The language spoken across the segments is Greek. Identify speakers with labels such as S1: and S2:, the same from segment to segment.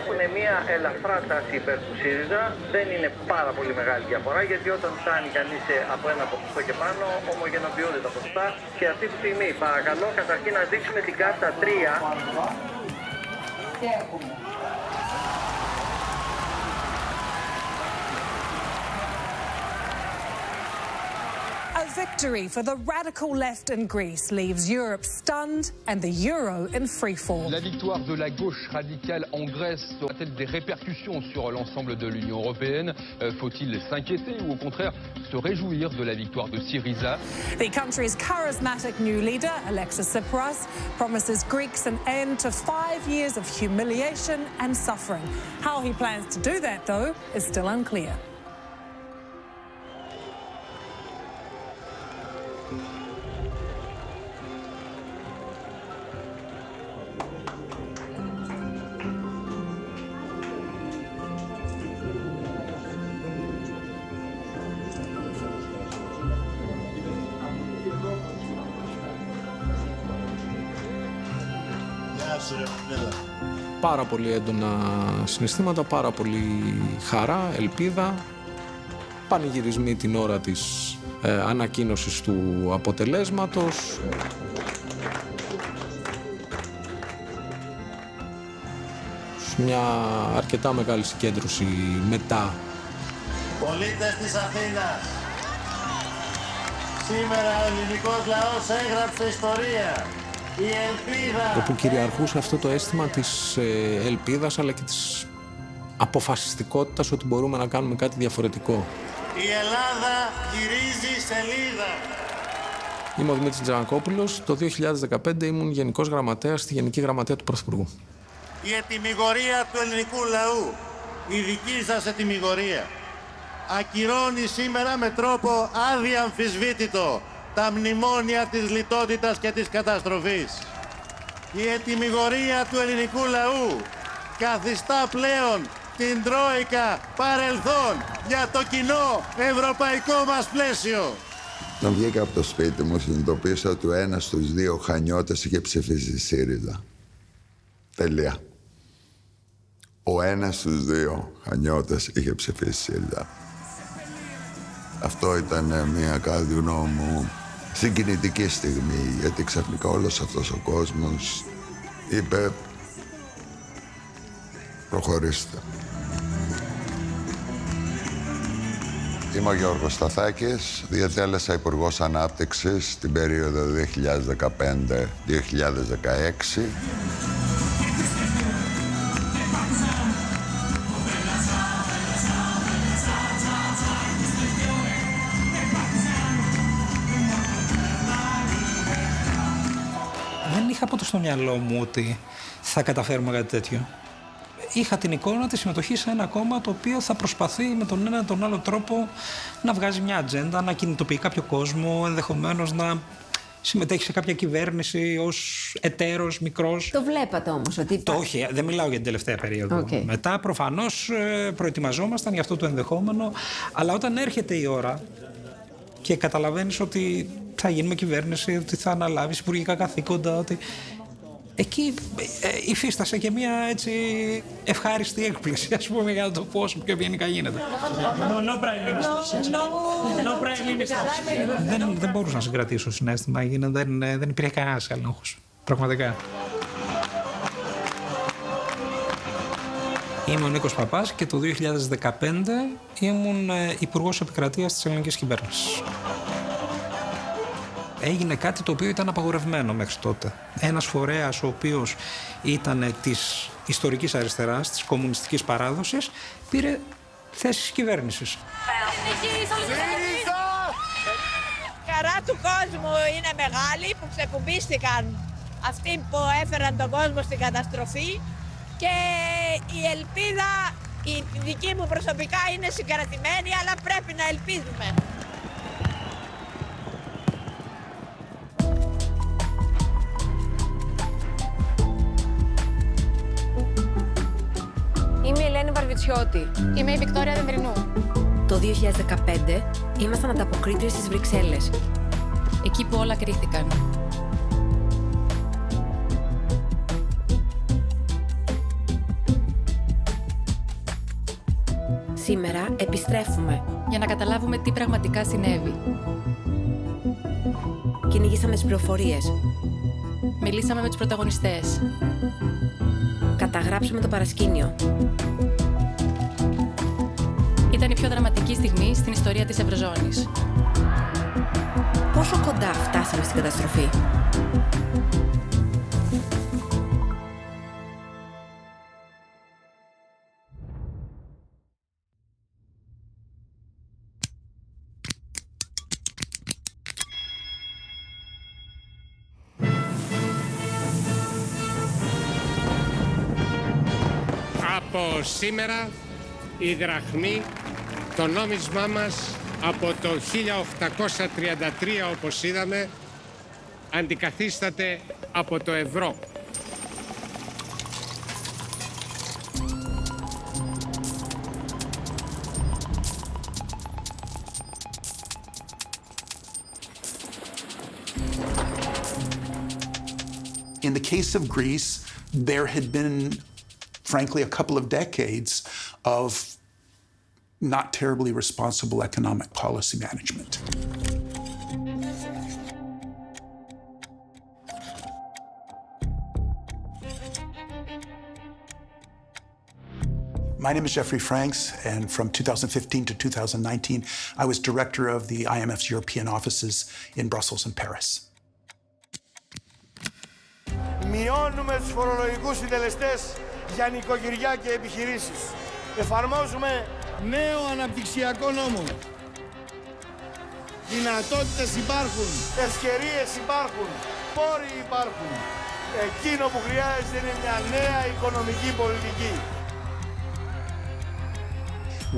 S1: έχουν μια ελαφρά τάση υπέρ του ΣΥΡΙΖΑ. Δεν είναι πάρα πολύ μεγάλη διαφορά, γιατί όταν φτάνει κανείς από ένα ποσοστό και πάνω, ομογενοποιούνται τα ποσοστά. Και αυτή τη στιγμή, παρακαλώ, καταρχήν να δείξουμε την κάρτα 3.
S2: A victory for the radical left in Greece leaves Europe stunned and the euro in freefall.
S3: La victoire de la gauche radicale en Grèce aura-t-elle des répercussions sur l'ensemble de l'Union européenne? Faut-il s'inquiéter ou au contraire se réjouir de la victoire de Syriza?
S2: The country's charismatic new leader, Alexis Tsipras, promises Greeks an end to 5 years of humiliation and suffering. How he plans to do that, though, is still unclear.
S4: Πάρα πολύ έντονα συναισθήματα, πάρα πολύ χαρά, ελπίδα, πανηγυρισμοί την ώρα της ανακοίνωσης του αποτελέσματος. Μια αρκετά μεγάλη συγκέντρωση μετά.
S5: Πολίτες της Αθήνας, σήμερα ο ελληνικός λαός έγραψε ιστορία. Η ελπίδα...
S4: Όπου κυριαρχούσε αυτό το αίσθημα της ελπίδας, αλλά και της αποφασιστικότητας ότι μπορούμε να κάνουμε κάτι διαφορετικό.
S5: Η Ελλάδα γυρίζει σελίδα.
S4: Είμαι ο Δημήτρης Τζανακόπουλος. Το 2015 ήμουν Γενικός Γραμματέας στη Γενική Γραμματεία του Πρωθυπουργού.
S5: Η ετυμηγορία του ελληνικού λαού, η δική σας ετυμηγορία, ακυρώνει σήμερα με τρόπο αδιαμφισβήτητο τα μνημόνια της λιτότητας και της καταστροφής. Η ετυμηγορία του ελληνικού λαού καθιστά πλέον την Τρόικα παρελθόν για το κοινό ευρωπαϊκό μας πλαίσιο.
S6: Όταν βγήκα από το σπίτι μου, συνειδητοποίησα ότι ο ένας στους δύο Χανιώτες είχε ψηφίσει ΣΥΡΙΖΑ. Τελεία. Ο ένας στους δύο Χανιώτες είχε ψηφίσει ΣΥΡΙΖΑ. Αυτό ήταν μια, κατά τη γνώμη μου, συγκινητική στιγμή, γιατί ξαφνικά όλος αυτός ο κόσμος είπε προχωρήστε. Είμαι ο Γιώργος Σταθάκης, διατέλεσα Υπουργός Ανάπτυξης την περίοδο 2015-2016.
S7: Δεν είχα ποτέ στο μυαλό μου ότι θα καταφέρουμε κάτι τέτοιο. Είχα την εικόνα της συμμετοχής σε ένα κόμμα το οποίο θα προσπαθεί με τον ένα τον άλλο τρόπο να βγάζει μια ατζέντα, να κινητοποιεί κάποιο κόσμο, ενδεχομένως να συμμετέχει σε κάποια κυβέρνηση ως εταίρος μικρός.
S8: Το βλέπατε όμως ότι...
S7: Το όχι, δεν μιλάω για την τελευταία περίοδο.
S8: Okay.
S7: Μετά προφανώς προετοιμαζόμασταν για αυτό το ενδεχόμενο, αλλά όταν έρχεται η ώρα και καταλαβαίνεις ότι θα γίνουμε κυβέρνηση, ότι θα αναλάβεις υπουργικά καθήκοντα, ότι... Εκεί υφίστασε και μια έτσι ευχάριστη έκπληξη, ας πούμε, για το πόσο πιο ευγενικά γίνεται. Δεν μπορούσα να συγκρατήσω συναίσθημα, δεν υπήρχε κανένας έλεγχος, πραγματικά. Είμαι ο Νίκος Παπάς και το 2015 ήμουν Υπουργός Επικρατείας της ελληνικής κυβέρνησης. Έγινε κάτι το οποίο ήταν απαγορευμένο μέχρι τότε. Ένας φορέας ο οποίος ήταν της ιστορικής αριστεράς, της κομμουνιστικής παράδοσης, πήρε θέσεις κυβέρνησης.
S9: Η χαρά του κόσμου είναι μεγάλη που ξεκουμπίστηκαν αυτοί που έφεραν τον κόσμο στην καταστροφή και η ελπίδα, η δική μου προσωπικά είναι συγκρατημένη, αλλά πρέπει να ελπίζουμε.
S8: Είμαι η Ελένη Βαρβιτσιώτη.
S10: Είμαι η Βικτόρια Δεντρινού.
S8: Το 2015 ήμασταν ανταποκρίτριες στις Βρυξέλλες.
S10: Εκεί που όλα κρίθηκαν.
S8: Σήμερα επιστρέφουμε.
S10: Για να καταλάβουμε τι πραγματικά συνέβη.
S8: Κυνηγήσαμε τις πληροφορίες.
S10: Μιλήσαμε με τους πρωταγωνιστές.
S8: Καταγράψαμε το παρασκήνιο.
S10: Ήταν η πιο δραματική στιγμή στην ιστορία της Ευρωζώνης.
S8: Πόσο κοντά φτάσαμε στην καταστροφή?
S11: Από σήμερα η δραχμή, το νόμισμά μας από το 1833 όπως είδαμε, αντικαθίσταται από το ευρώ.
S12: In the case of Greece, there had been, frankly, a couple of decades of not terribly responsible economic policy management. My name is Jeffrey Franks, and from 2015 to 2019, I was director of the IMF's European offices in Brussels and Paris.
S13: Μειώνουμε τους φορολογικούς συντελεστές για νοικοκυριά και επιχειρήσεις. Εφαρμόζουμε νέο αναπτυξιακό νόμο. Δυνατότητες υπάρχουν, ευκαιρίες υπάρχουν, πόροι υπάρχουν. Εκείνο που χρειάζεται είναι μια νέα οικονομική πολιτική.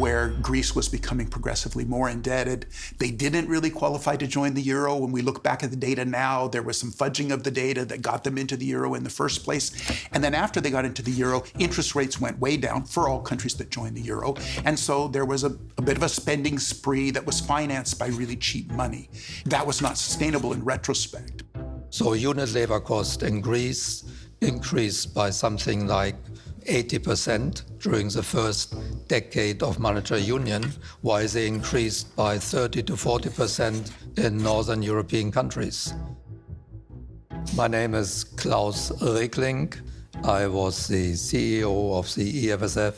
S12: Where Greece was becoming progressively more indebted. They didn't really qualify to join the euro. When we look back at the data now, there was some fudging of the data that got them into the euro in the first place. And then after they got into the euro, interest rates went way down for all countries that joined the euro. And so there was a bit of a spending spree that was financed by really cheap money. That was not sustainable in retrospect.
S14: So unit labor cost in Greece increased by something like 80% during the first decade of monetary union, while they increased by 30 to 40% in northern European countries. My name is Klaus Regling. I was the CEO of the EFSF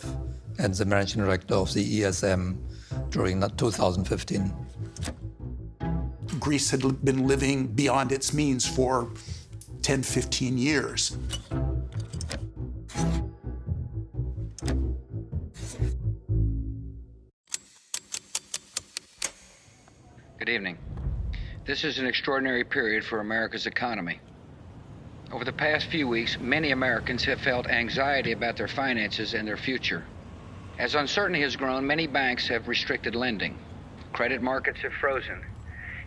S14: and the managing director of the ESM during 2015.
S12: Greece had been living beyond its means for 10, 15 years.
S15: Good evening. This is an extraordinary period for America's economy. Over the past few weeks, many Americans have felt anxiety about their finances and their future. As uncertainty has grown, many banks have restricted lending. Credit markets have frozen,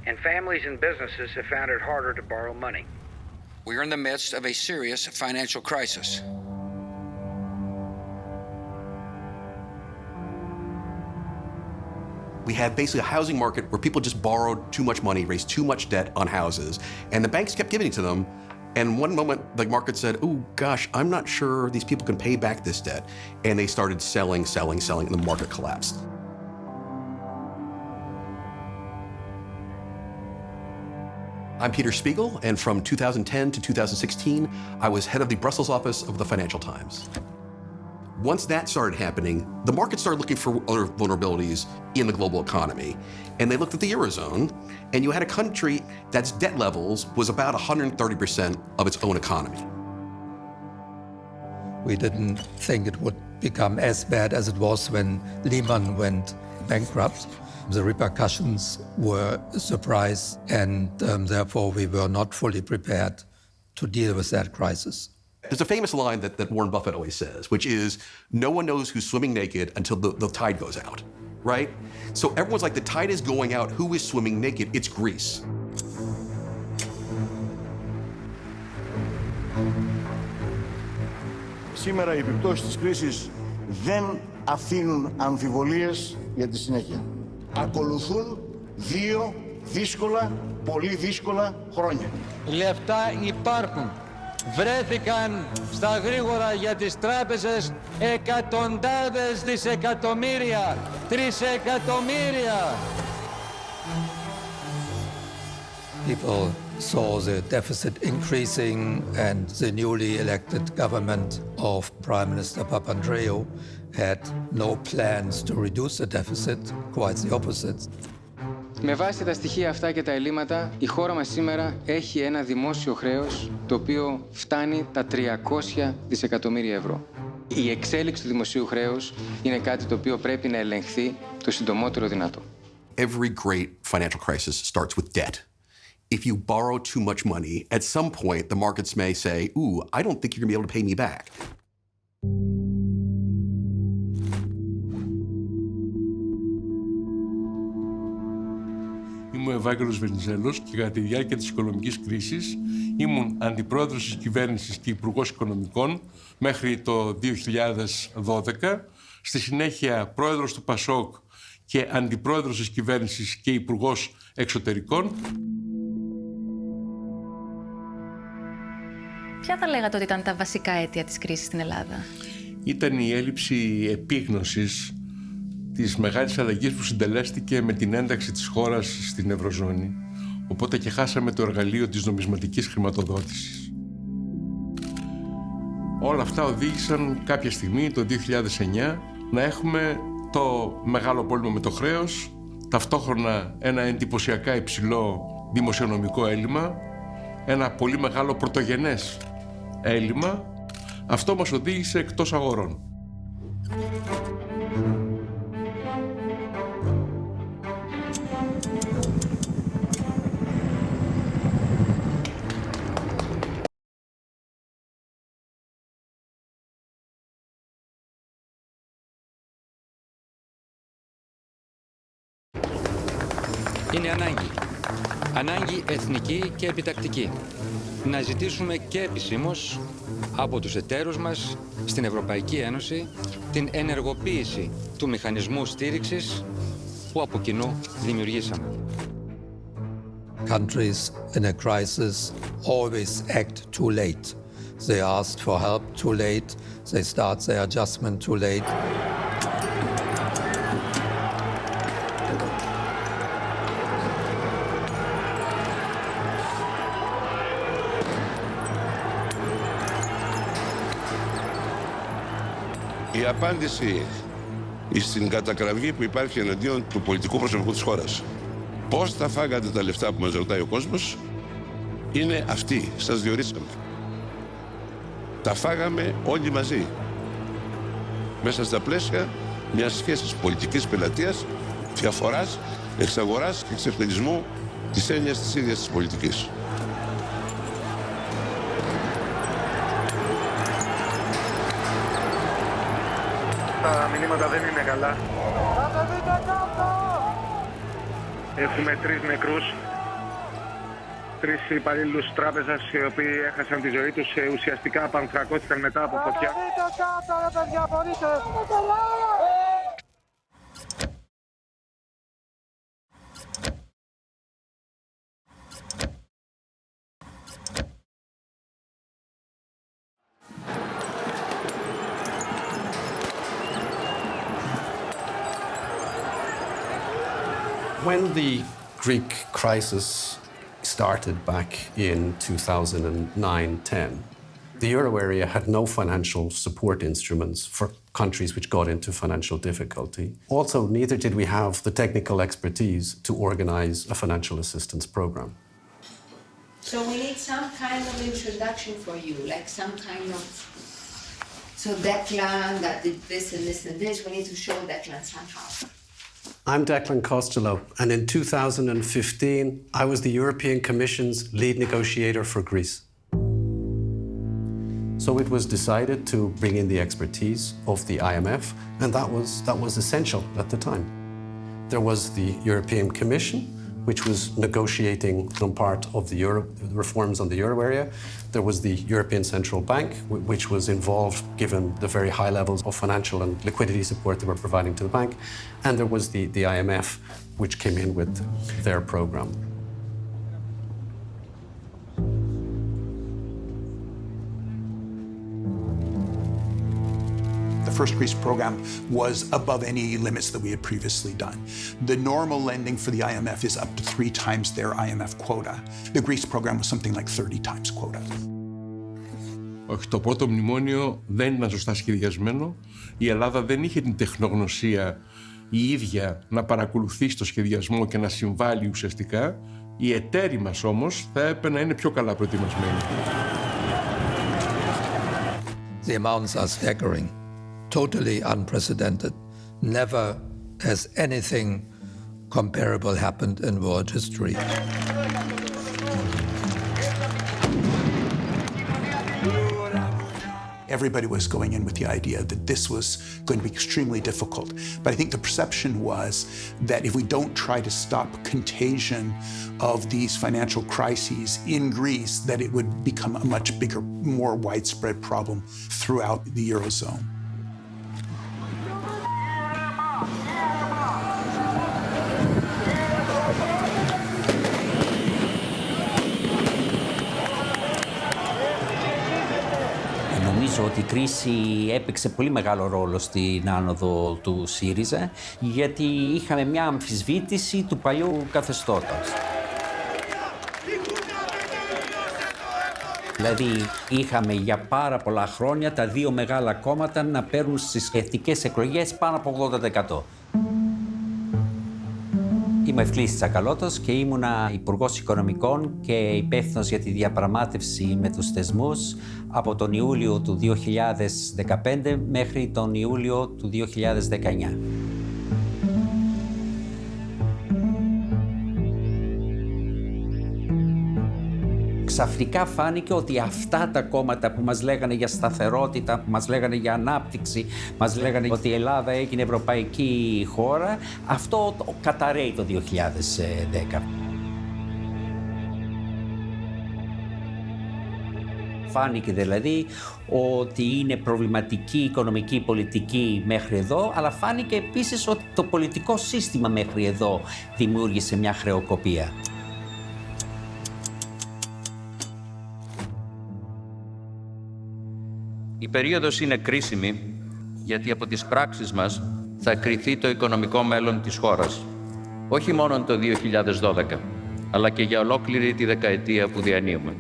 S15: and families and businesses have found it harder to borrow money. We are in the midst of a serious financial crisis.
S16: We had basically a housing market where people just borrowed too much money, raised too much debt on houses, and the banks kept giving it to them. And one moment, the market said, "Oh gosh, I'm not sure these people can pay back this debt," and they started selling, and the market collapsed. I'm Peter Spiegel, and from 2010 to 2016, I was head of the Brussels office of the Financial Times. Once that started happening, the market started looking for other vulnerabilities in the global economy. And they looked at the Eurozone, and you had a country that's debt levels was about 130% of its own economy.
S14: We didn't think it would become as bad as it was when Lehman went bankrupt. The repercussions were a surprise, and therefore we were not fully prepared to deal with that crisis.
S16: There's a famous line that Warren Buffett always says, which is, no one knows who's swimming naked until the tide goes out, right? So everyone's like, the tide is going out, who is swimming naked? It's Greece.
S13: Σήμερα οι επιπτώσεις της κρίσης δεν αφήνουν αμφιβολίες για τη συνέχεια. Ακολουθούν δύο δύσκολα, πολύ δύσκολα χρόνια.
S17: Λεφτά υπάρχουν. βρέθηκαν στα γρήγορα για τις τράπεζες εκατοντάδες δισεκατομμύρια, τρισεκατομμύρια.
S14: People saw the deficit increasing and the newly elected government of Prime Minister Papandreou had no plans to reduce the deficit, quite the opposite.
S18: Με βάση τα στοιχεία αυτά και τα ελλείμματα, η χώρα μας σήμερα έχει ένα δημόσιο χρέος το οποίο φτάνει τα 300 δισεκατομμύρια ευρώ. Η εξέλιξη του δημοσίου χρέους είναι κάτι το οποίο πρέπει να ελεγχθεί το συντομότερο δυνατό.
S16: Every great financial crisis starts with debt. If you borrow too much money, at some point the markets may say, ooh, I don't think you're gonna be able to pay me back.
S19: Είμαι ο Ευάγγελος Βενιζέλος και κατά τη διάρκεια της οικονομικής κρίσης ήμουν αντιπρόεδρος της κυβέρνησης και υπουργός οικονομικών μέχρι το 2012. Στη συνέχεια πρόεδρος του ΠΑΣΟΚ και αντιπρόεδρος της κυβέρνησης και υπουργός εξωτερικών.
S10: Ποια θα λέγατε ότι ήταν τα βασικά αίτια της κρίσης στην Ελλάδα?
S19: Ήταν η έλλειψη επίγνωσης της μεγάλης αλλαγής που συντελέστηκε με την ένταξη της χώρας στην Ευρωζώνη. Οπότε και χάσαμε το εργαλείο της νομισματικής χρηματοδότησης. Όλα αυτά οδήγησαν κάποια στιγμή, το 2009, να έχουμε το μεγάλο πρόβλημα με το χρέος, ταυτόχρονα ένα εντυπωσιακά υψηλό δημοσιονομικό έλλειμμα, ένα πολύ μεγάλο πρωτογενές έλλειμμα. Αυτό μας οδήγησε εκτός αγορών.
S17: Είναι ανάγκη. Ανάγκη εθνική και επιτακτική. Να ζητήσουμε και επισήμως από τους εταίρους μας στην Ευρωπαϊκή Ένωση την ενεργοποίηση του μηχανισμού στήριξης που από κοινού δημιουργήσαμε.
S14: Countries in a crisis always act too late. They asked for help too late. They start their adjustment too late.
S20: Η απάντηση στην κατακραυγή που υπάρχει εναντίον του πολιτικού προσωπικού της χώρας. Πώς τα φάγατε τα λεφτά που μας ρωτάει ο κόσμος, είναι αυτή, σας διορίσαμε. Τα φάγαμε όλοι μαζί, μέσα στα πλαίσια μιας σχέσης πολιτικής πελατείας, διαφοράς, εξαγοράς και εξευτελισμού της έννοιας της ίδιας της πολιτικής.
S1: Τα μηνύματα δεν είναι καλά. Έχουμε 3 νεκρούς. 3 υπαλλήλους τράπεζας οι οποίοι έχασαν τη ζωή τους, ουσιαστικά πανθρακώθηκαν μετά από φωτιά.
S16: When the Greek crisis started back in 2009-10, the euro area had no financial support instruments for countries which got into financial difficulty. Also, neither did we have the technical expertise to organize a financial assistance program.
S21: So we need some kind of introduction for you, like some kind of... So Declan, that did this and this and this, we need to show Declan somehow.
S16: I'm Declan Costello, and in 2015, I was the European Commission's lead negotiator for Greece. So it was decided to bring in the expertise of the IMF, and that was essential at the time. There was the European Commission, which was negotiating some part of the reforms on the euro area. There was the European Central Bank, which was involved given the very high levels of financial and liquidity support they were providing to the bank. And there was the IMF, which came in with their program.
S12: first Greece program was above any limits that we had previously done. The normal lending for the IMF is up to 3 times their IMF quota. The Greece program was something like 30 times quota.
S19: Όχι, το πρώτο μνημόνιο δεν ήταν σωστά σχεδιασμένο. Η Ελλάδα δεν είχε την τεχνογνωσία η ίδια να παρακολουθήσει το σχεδιασμό και να συμβάλλει ουσιαστικά. Οι εταίροι μας όμως θα έπρεπε να είναι πιο καλά προετοιμασμένοι.
S14: The amounts are staggering, totally unprecedented. Never has anything comparable happened in world history.
S12: Everybody was going in with the idea that this was going to be extremely difficult. But I think the perception was that if we don't try to stop contagion of these financial crises in Greece, that it would become a much bigger, more widespread problem throughout the Eurozone.
S3: Νομίζω ότι η κρίση έπαιξε πολύ μεγάλο ρόλο στην άνοδο του ΣΥΡΙΖΑ, γιατί είχαμε μια αμφισβήτηση του παλιού καθεστώτος. Δηλαδή, είχαμε για πάρα πολλά χρόνια τα 2 μεγάλα κόμματα να παίρνουν στις εθνικές εκλογές πάνω από 80%. Είμαι Ευκλής Τσακαλώτος και ήμουνα Υπουργός Οικονομικών και υπεύθυνος για τη διαπραγμάτευση με τους θεσμούς από τον Ιούλιο του 2015 μέχρι τον Ιούλιο του 2019. Ξαφνικά φάνηκε ότι αυτά τα κόμματα που μας λέγανε για σταθερότητα, που μας λέγανε για ανάπτυξη, μας λέγανε ότι η Ελλάδα έγινε ευρωπαϊκή χώρα, αυτό καταρρέει το 2010. Φάνηκε δηλαδή ότι είναι προβληματική οικονομική πολιτική μέχρι εδώ, αλλά φάνηκε επίσης ότι το πολιτικό σύστημα μέχρι εδώ δημιούργησε μια χρεοκοπία.
S22: Η περίοδος είναι κρίσιμη γιατί από τις πράξεις μας θα κριθεί το οικονομικό μέλλον της χώρας. Όχι μόνο το 2012, αλλά και για ολόκληρη τη δεκαετία που διανύουμε.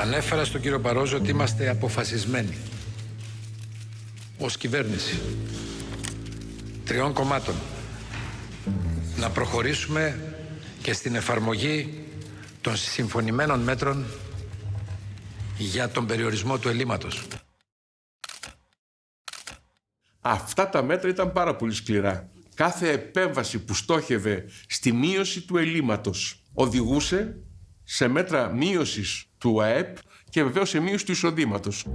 S23: Ανέφερα στον κύριο Μπαρόζο ότι είμαστε αποφασισμένοι ως κυβέρνηση 3 κομμάτων να προχωρήσουμε και στην εφαρμογή των συμφωνημένων μέτρων για τον περιορισμό του ελλείμματος.
S19: Αυτά τα μέτρα ήταν πάρα πολύ σκληρά. Κάθε επέμβαση που στόχευε στη μείωση του ελλείμματος οδηγούσε σε μέτρα μείωσης του ΑΕΠ και βεβαίως σε μείωση του εισοδήματος.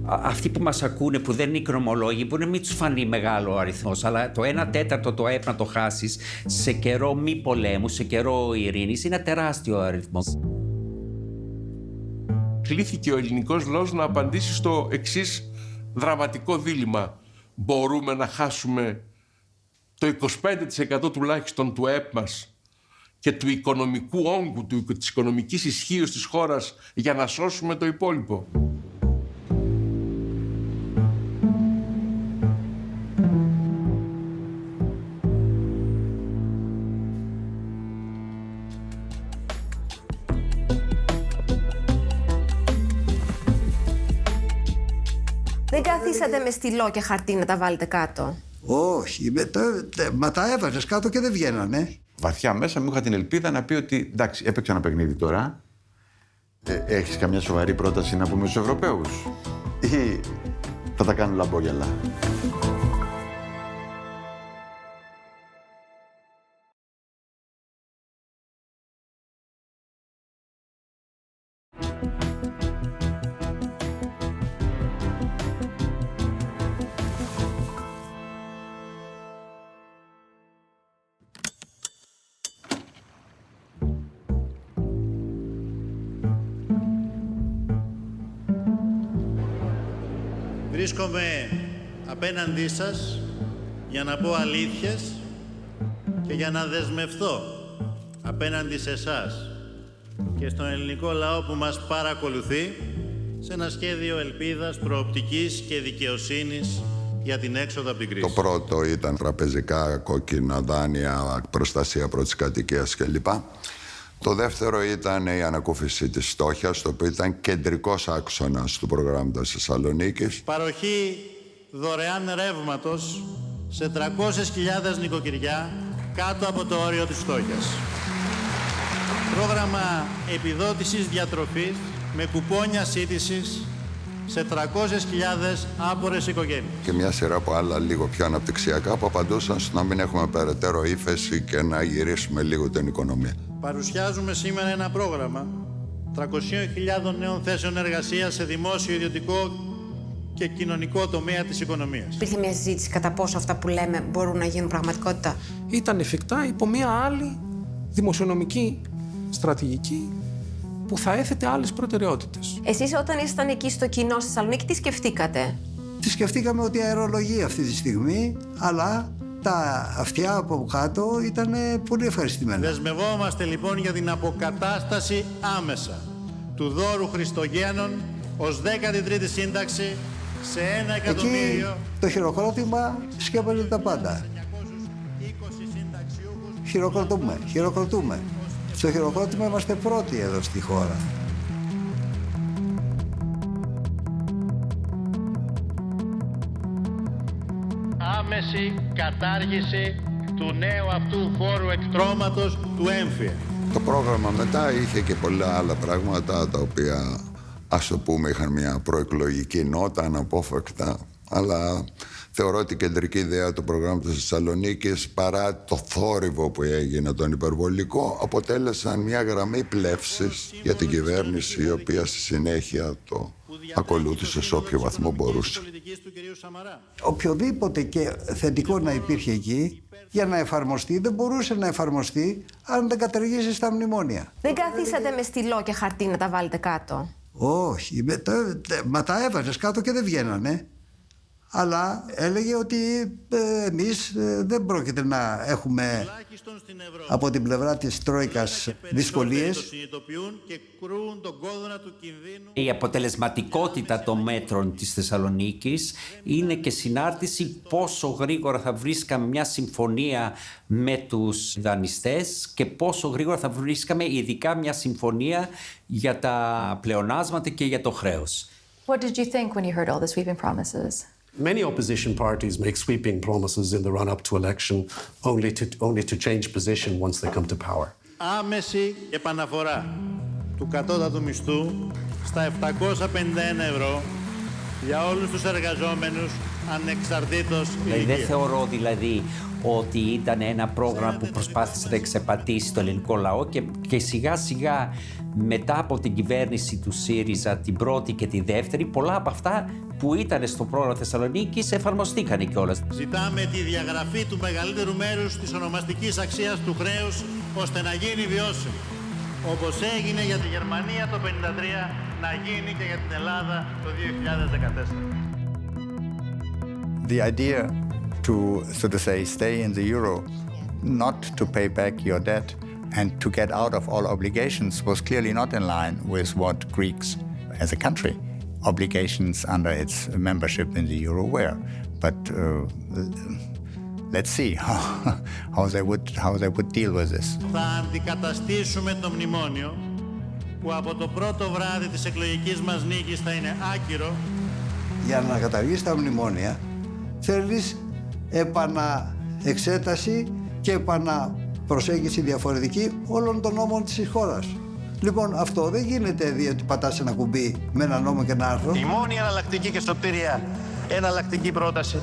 S3: Αυτοί που μας ακούνε, που δεν είναι οικονομολόγοι, μπορεί να μην τους φανεί μεγάλο αριθμός, αλλά το 1/4 το ΑΕΠ να το χάσεις σε καιρό μη πολέμου, σε καιρό ειρήνης, είναι ένα τεράστιο αριθμός.
S19: Κλήθηκε ο ελληνικός λαός να απαντήσει στο εξής δραματικό δίλημμα. Μπορούμε να χάσουμε το 25% τουλάχιστον του ΑΕΠ μας και του οικονομικού όγκου, της οικονομικής ισχύως της χώρας για να σώσουμε το υπόλοιπο.
S8: Δεν καθίσατε με στυλό και χαρτί να τα βάλετε κάτω?
S2: Όχι, μα τα έβαζες κάτω και δεν βγαίνανε.
S4: Βαθιά μέσα μου είχα την ελπίδα να πει ότι εντάξει, έπαιξε ένα παιχνίδι τώρα. Έχεις καμιά σοβαρή πρόταση να πούμε στους Ευρωπαίους ή θα τα κάνουν λαμπόγιαλα?
S5: Βρίσκομαι απέναντί σας για να πω αλήθειες και για να δεσμευθώ απέναντι σε εσάς και στον ελληνικό λαό που μας παρακολουθεί σε ένα σχέδιο ελπίδας, προοπτικής και δικαιοσύνης για την έξοδο από την κρίση.
S6: Το πρώτο ήταν τραπεζικά, κόκκινα δάνεια, προστασία πρώτης κατοικίας κλπ. Το δεύτερο ήταν η ανακούφιση της φτώχειας, το οποίο ήταν κεντρικός άξονας του προγράμματος Θεσσαλονίκης.
S5: Παροχή δωρεάν ρεύματος σε 300.000 νοικοκυριά κάτω από το όριο της φτώχειας. Πρόγραμμα επιδότησης διατροφής με κουπόνια σύντησης σε 300.000 άπορες οικογένειες.
S6: Και μια σειρά από άλλα λίγο πιο αναπτυξιακά που απαντούσαν στο να μην έχουμε περαιτέρω ύφεση και να γυρίσουμε λίγο την οικονομία.
S5: Παρουσιάζουμε σήμερα ένα πρόγραμμα 300.000 νέων θέσεων εργασίας σε δημόσιο, ιδιωτικό και κοινωνικό τομέα της οικονομίας.
S8: Υπήρχε μια συζήτηση κατά πόσο αυτά που λέμε μπορούν να γίνουν πραγματικότητα?
S24: Ήταν εφικτά υπό μια άλλη δημοσιονομική στρατηγική που θα έθετε άλλες προτεραιότητες.
S8: Εσείς όταν ήσασταν εκεί στο κοινό στη Θεσσαλονίκη, τι σκεφτήκατε?
S2: Τι σκεφτήκαμε ότι αερολογεί αυτή τη στιγμή, αλλά τα αυτιά από κάτω ήταν πολύ ευχαριστημένα.
S5: Δεσμευόμαστε λοιπόν για την αποκατάσταση άμεσα του δώρου Χριστογέννων ως 13η σύνταξη σε 1 εκατομμύριο.
S2: Εκεί το χειροκρότημα σκέπαζε τα πάντα. Χειροκροτούμε. Στο χειροκρότημα είμαστε πρώτοι εδώ στη χώρα.
S5: Άμεση κατάργηση του νέου αυτού φόρου εκτρώματος του έμφυα.
S6: Το πρόγραμμα μετά είχε και πολλά άλλα πράγματα τα οποία, ας το πούμε, είχαν μια προεκλογική νότα αναπόφευκτα, αλλά θεωρώ ότι η κεντρική ιδέα του προγράμματος της Θεσσαλονίκης, παρά το θόρυβο που έγινε τον υπερβολικό, αποτέλεσαν μια γραμμή πλεύσης για την κυβέρνηση, η οποία στη συνέχεια το ακολούθησε σε όποιο βαθμό μπορούσε.
S2: Οποιοδήποτε και θετικό να υπήρχε εκεί, για να εφαρμοστεί, δεν μπορούσε να εφαρμοστεί αν δεν καταργήσεις τα μνημόνια.
S8: Δεν καθίσατε με στυλό και χαρτί να τα βάλετε κάτω?
S2: Όχι, μα τα έβαζες κάτω και δεν βγαίνανε. Αλλά έλεγε ότι εμείς δεν πρόκειται να έχουμε από την πλευρά της Τρόικας δυσκολίες.
S3: Η αποτελεσματικότητα των μέτρων της Θεσσαλονίκης είναι και συνάρτηση πόσο γρήγορα θα βρίσκαμε μια συμφωνία με τους δανειστές και πόσο γρήγορα θα βρίσκαμε ειδικά μια συμφωνία για τα πλεονάσματα και για το χρέος.
S10: What did you think when you heard all the sweeping promises?
S16: Many opposition parties make sweeping promises in the run-up to election only to change position once they come to power.
S5: Άμεση επαναφορά του κατώτατου μισθού στα 751 ευρώ για όλους τους εργαζόμενους ανεξαρτήτως ηλικίας.
S3: Δεν θεωρώ ότι ήταν ένα πρόγραμμα που προσπάθησε να εξεπατήσει το ελληνικό λαό και σιγά σιγά μετά από την κυβέρνηση του ΣΥΡΙΖΑ την πρώτη και τη δεύτερη, πολλά από αυτά που ήταν στο πρόγραμμα Θεσσαλονίκης εφαρμοστήκαν κιόλας.
S5: Ζητάμε τη διαγραφή του μεγαλύτερου μέρους της ονομαστικής αξίας του χρέους ώστε να γίνει βιώσιμο. Όπως έγινε για τη Γερμανία το 1953, να γίνει και για την Ελλάδα το 2014.
S25: The idea to, so to say, stay in the euro, not to pay back your debt and to get out of all obligations was clearly not in line with what Greeks as a country obligations under its membership in the euro were. But let's see how they would deal with this.
S5: Θα αντικαταστήσουμε το μνημόνιο που από το πρώτο βράδυ της εκλογικής μας νίκης θα είναι άκυρο
S2: για να καταργήσεις τα μνημόνια θέλεις επαναεξέταση και επαναπροσέγγιση διαφορετική όλων των νόμων της χώρας. Λοιπόν, αυτό δεν γίνεται διότι πατάς ένα κουμπί με ένα νόμο και ένα άρθρο.
S7: Η μόνη εναλλακτική και σωτήρια εναλλακτική πρόταση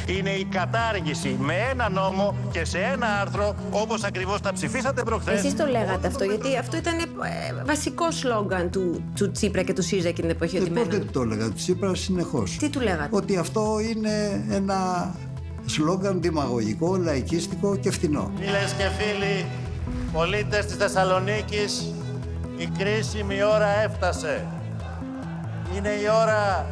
S7: είναι η κατάργηση με ένα νόμο και σε ένα άρθρο, όπως ακριβώς τα ψηφίσατε προχθές.
S8: Εσείς το λέγατε αυτό, γιατί αυτό ήταν βασικό σλόγγαν του Τσίπρα και του ΣΥΡΙΖΑ εκείνη την εποχή.
S2: Πότε το έλεγα, του Τσίπρα συνεχώς.
S8: Τι του λέγατε?
S2: Ότι αυτό είναι ένα σλόγγαν δημαγωγικό, λαϊκίστικο και φθηνό.
S7: Φίλες και φίλοι, πολίτες της Θεσσαλονίκης, η κρίσιμη ώρα έφτασε. Είναι η ώρα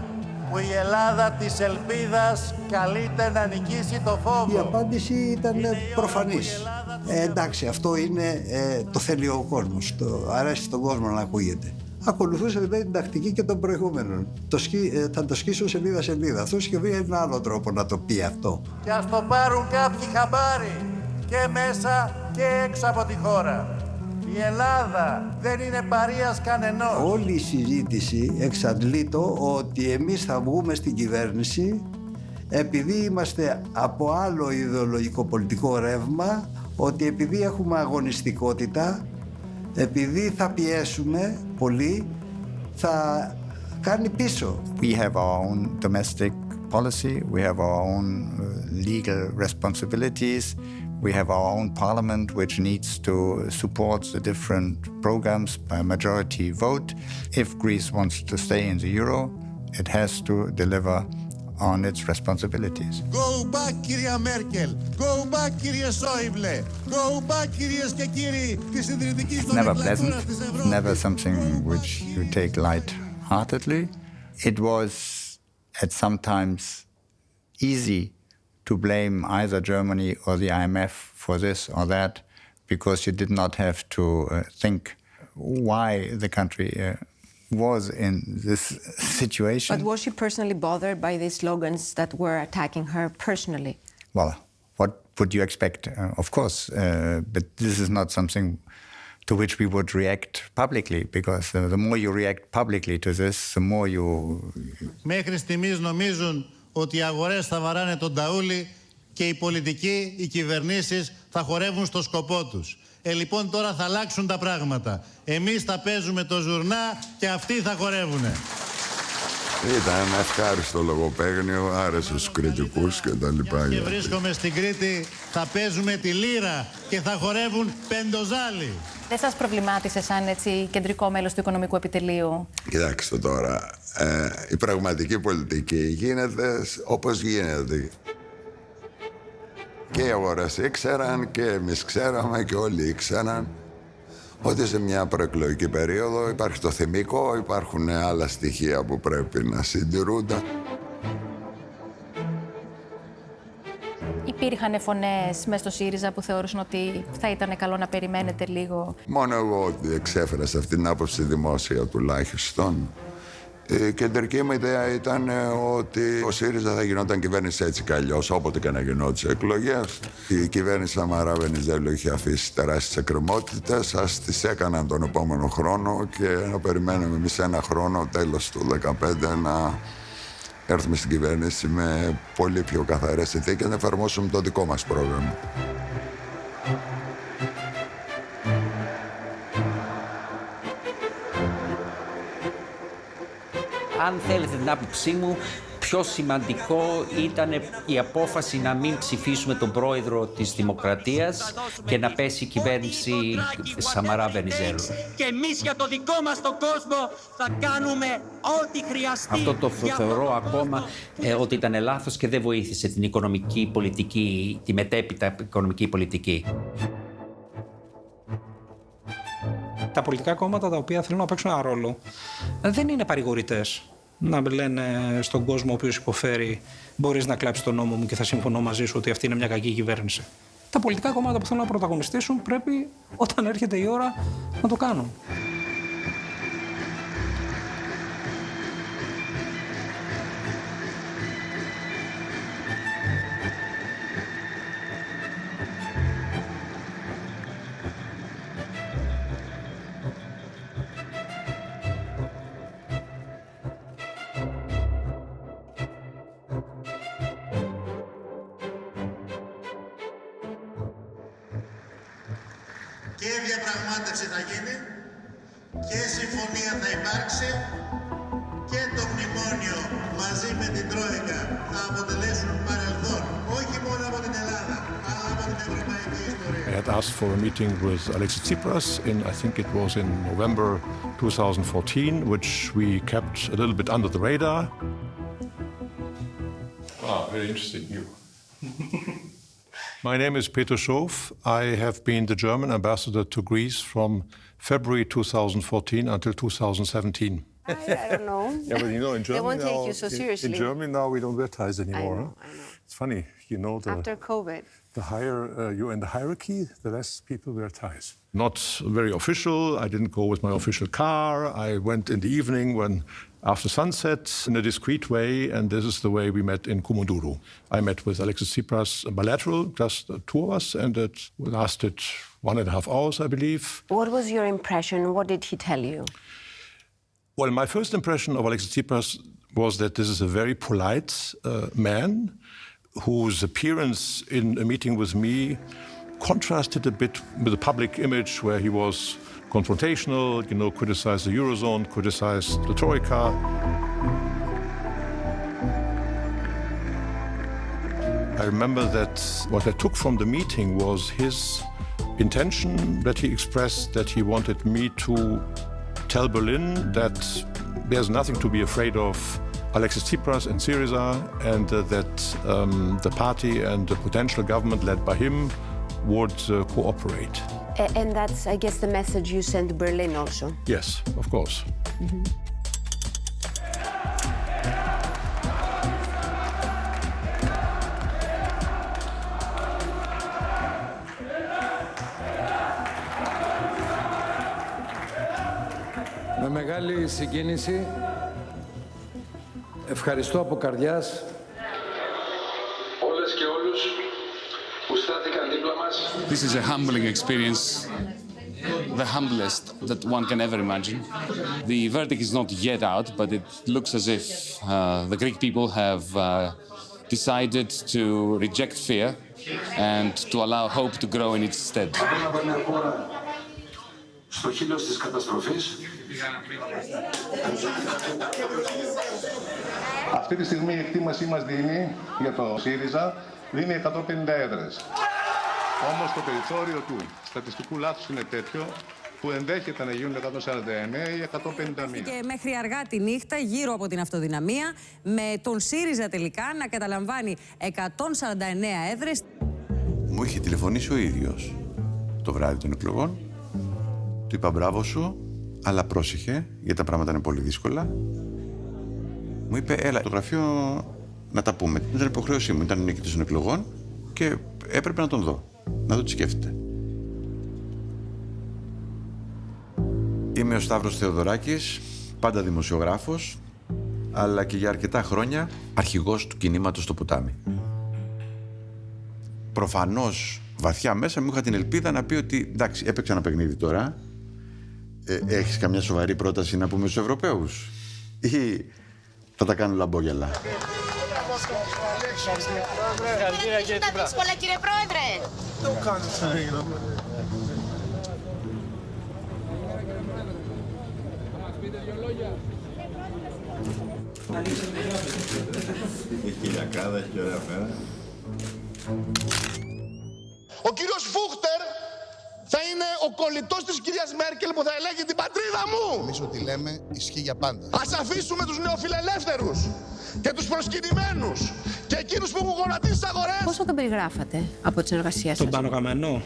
S7: που η Ελλάδα της ελπίδας καλείται να νικήσει το φόβο.
S2: Η απάντηση ήταν προφανής. Εντάξει, αυτό είναι, το θέλει ο κόσμος, αρέσει στον κόσμο να ακούγεται. Ακολουθούσε δηλαδή την τακτική και των προηγούμενων. Θα το σκίσω σελίδα-σελίδα. Αυτό είχε βρει ένα άλλο τρόπο να το πει αυτό.
S7: Και ας το πάρουν κάποιοι χαμπάρι και μέσα και έξω από τη χώρα. Η Ελλάδα δεν είναι παρείας κανενός.
S2: Όλη η συζήτηση εξαντλεί το ότι εμείς θα βγούμε στην κυβέρνηση επειδή είμαστε από άλλο ιδεολογικό πολιτικό ρεύμα, ότι επειδή έχουμε αγωνιστικότητα, επειδή θα πιέσουμε πολύ, θα κάνει πίσω.
S25: We have our own domestic policy, we have our own legal responsibilities, we have our own parliament which needs to support the different programs by majority vote. If Greece wants to stay in the euro, it has to deliver on its responsibilities.
S7: Go back, κυρία Μέρκελ. Go back, κύριε Σόιμπλε. Go back, κυρίες και κύριοι της συντηρητικής
S25: Never pleasant, never something which you take light-heartedly. It was at sometimes easy to blame either Germany or the IMF for this or that because you did not have to think why the country was in this situation.
S9: But was she personally bothered by these slogans that were attacking her personally?
S25: Well, what would you expect? Of course, but this is not something to which we would react publicly, because the more you react publicly to this, the more you...
S7: Μέχρι στιγμής νομίζουν ότι οι αγορές θα βαράνε τον ταούλι και οι πολιτικοί, οι κυβερνήσεις θα χορεύουν στο σκοπό τους. Λοιπόν, τώρα θα αλλάξουν τα πράγματα. Εμείς θα παίζουμε το ζουρνά και αυτοί θα χορεύουνε.
S6: Ήταν ένα ευχάριστο λογοπαίγνιο, άρεσε στους κριτικούς και τα λοιπά.
S7: Και βρίσκομαι στην Κρήτη, θα παίζουμε τη λύρα και θα χορεύουν πεντοζάλι.
S10: Δεν σας προβλημάτισε σαν έτσι κεντρικό μέλος του Οικονομικού Επιτελείου?
S6: Κοιτάξτε τώρα, η πραγματική πολιτική γίνεται όπως γίνεται. Και οι αγορές ήξεραν και εμείς ξέραμε και όλοι ήξεραν ότι σε μια προεκλογική περίοδο υπάρχει το θυμικό, υπάρχουν άλλα στοιχεία που πρέπει να συντηρούνται.
S10: Υπήρχαν φωνές μέσα στο ΣΥΡΙΖΑ που θεωρούσαν ότι θα ήταν καλό να περιμένετε λίγο?
S6: Μόνο εγώ εξέφερα σε αυτήν την άποψη δημόσια τουλάχιστον. Η κεντρική μου ιδέα ήταν ότι ο ΣΥΡΙΖΑ θα γινόταν κυβέρνηση έτσι κι αλλιώς, όποτε και να γινόντουσαν εκλογές. Η κυβέρνηση Σαμαρά Βενιζέλου είχε αφήσει τεράστιες εκκρεμότητες, ας τις έκαναν τον επόμενο χρόνο και να περιμένουμε εμείς ένα χρόνο, τέλος του 2015, να έρθουμε στην κυβέρνηση με πολύ πιο καθαρές συνθήκες και να εφαρμόσουμε το δικό μας πρόγραμμα.
S3: Αν θέλετε την άποψή μου, πιο σημαντικό ήταν η απόφαση να μην ψηφίσουμε τον πρόεδρο της Δημοκρατίας και να πέσει η κυβέρνηση Σαμαρά Βενιζέλου.
S11: Και εμείς για το δικό μας τον κόσμο θα κάνουμε ό,τι χρειαστεί.
S3: Αυτό το θεωρώ ακόμα ότι ήταν λάθος και δεν βοήθησε την οικονομική πολιτική, τη μετέπειτα οικονομική πολιτική.
S24: Τα πολιτικά κόμματα τα οποία θέλουν να παίξουν ένα ρόλο δεν είναι παρηγορητές. Να λένε στον κόσμο ο οποίος υποφέρει, μπορείς να κλάψεις τον νόμο μου και θα συμφωνώ μαζί σου ότι αυτή είναι μια κακή κυβέρνηση. Τα πολιτικά κόμματα που θέλουν να πρωταγωνιστήσουν πρέπει όταν έρχεται η ώρα να το κάνουν.
S7: Και διαπραγμάτευση θα γίνει και συμφωνία θα υπάρξει και το μνημόνιο μαζί με την Τρόικα θα αποτελέσουν παρελθόν, όχι μόνο από την Ελλάδα, αλλά από την ευρωπαϊκή ιστορία.
S13: I had asked for a meeting with Alexis Tsipras I think it was in November 2014, which we kept a little bit under the radar. Very interesting. My name is Peter Schof. I have been the German ambassador to Greece from February 2014 until 2017.
S9: I don't know.
S13: Yeah, but you know, in Germany
S9: They won't take
S13: now,
S9: you so seriously.
S13: in Germany now we don't wear ties anymore.
S9: I know.
S13: It's funny, you know.
S9: After COVID.
S13: The higher you're in the hierarchy, the less people wear ties. Not very official. I didn't go with my official car. I went in the evening after sunset in a discreet way, and this is the way we met in Kumunduru. I met with Alexis Tsipras bilateral, just two of us, and it lasted 1.5 hours, I believe.
S9: What was your impression? What did he tell you?
S13: Well, my first impression of Alexis Tsipras was that this is a very polite man whose appearance in a meeting with me contrasted a bit with the public image where he was confrontational, criticized the Eurozone, criticized the Troika. I remember that what I took from the meeting was his intention that he expressed, that he wanted me to tell Berlin that there's nothing to be afraid of Alexis Tsipras and Syriza, and that the party and the potential government led by him would cooperate.
S9: And that's, I guess, the message you sent to Berlin also.
S13: Yes, of course.
S9: Mm-hmm.
S23: Με μεγάλη συγκίνηση ευχαριστώ από καρδιάς όλες και όλους που στάθηκαν δίπλα μας.
S15: This is a humbling experience, the humblest that one can ever imagine. The verdict is not yet out, but it looks as if the Greek people have decided to reject fear and to allow hope to grow in its stead.
S23: Στο χείλος της καταστροφής.
S17: Αυτή τη στιγμή η εκτίμασή μας δίνει για το ΣΥΡΙΖΑ δίνει 150 έδρες. Όμως το περιθώριο του στατιστικού λάθους είναι τέτοιο που ενδέχεται να γίνουν 149 ή 151.
S18: Και μέχρι αργά τη νύχτα γύρω από την αυτοδυναμία με τον ΣΥΡΙΖΑ τελικά να καταλαμβάνει 149 έδρες.
S4: Μου είχε τηλεφωνήσει ο ίδιος το βράδυ των εκλογών. Του είπα μπράβο σου, αλλά πρόσεχε, γιατί τα πράγματα είναι πολύ δύσκολα. Μου είπε, έλα, το γραφείο να τα πούμε. Ήταν υποχρέωσή μου, ήταν νίκητης των εκλογών και έπρεπε να τον δω, να δω τι σκέφτεται. Είμαι ο Σταύρος Θεοδωράκης, πάντα δημοσιογράφος, αλλά και για αρκετά χρόνια αρχηγός του κινήματος στο ποτάμι. Προφανώς, βαθιά μέσα μου είχα την ελπίδα να πει ότι εντάξει, έπαιξα ένα παιχνίδι τώρα. Έχεις καμιά σοβαρή πρόταση να πούμε στους Ευρωπαίους ή θα τα κάνουν λαμπόγιαλα?
S20: Τα δύσκολα, κύριε Πρόεδρε.
S17: Το κάνεις, Έχει χιλιακάδα, έχει ωραία πέρα.
S26: Ο κύριος Φούχτερ θα είναι ο κολλητός της κυρίας Μέρκελ που θα ελέγχει την πατρίδα μου.
S27: Εμείς ό,τι λέμε ισχύει για πάντα.
S26: Ας αφήσουμε τους νεοφιλελεύθερους και τους προσκυνημένους και εκείνους που έχουν γονατίσει τις αγορές.
S8: Πώς θα τον περιγράφατε από τη συνεργασία σας?
S24: Τον Πάνο Καμένο,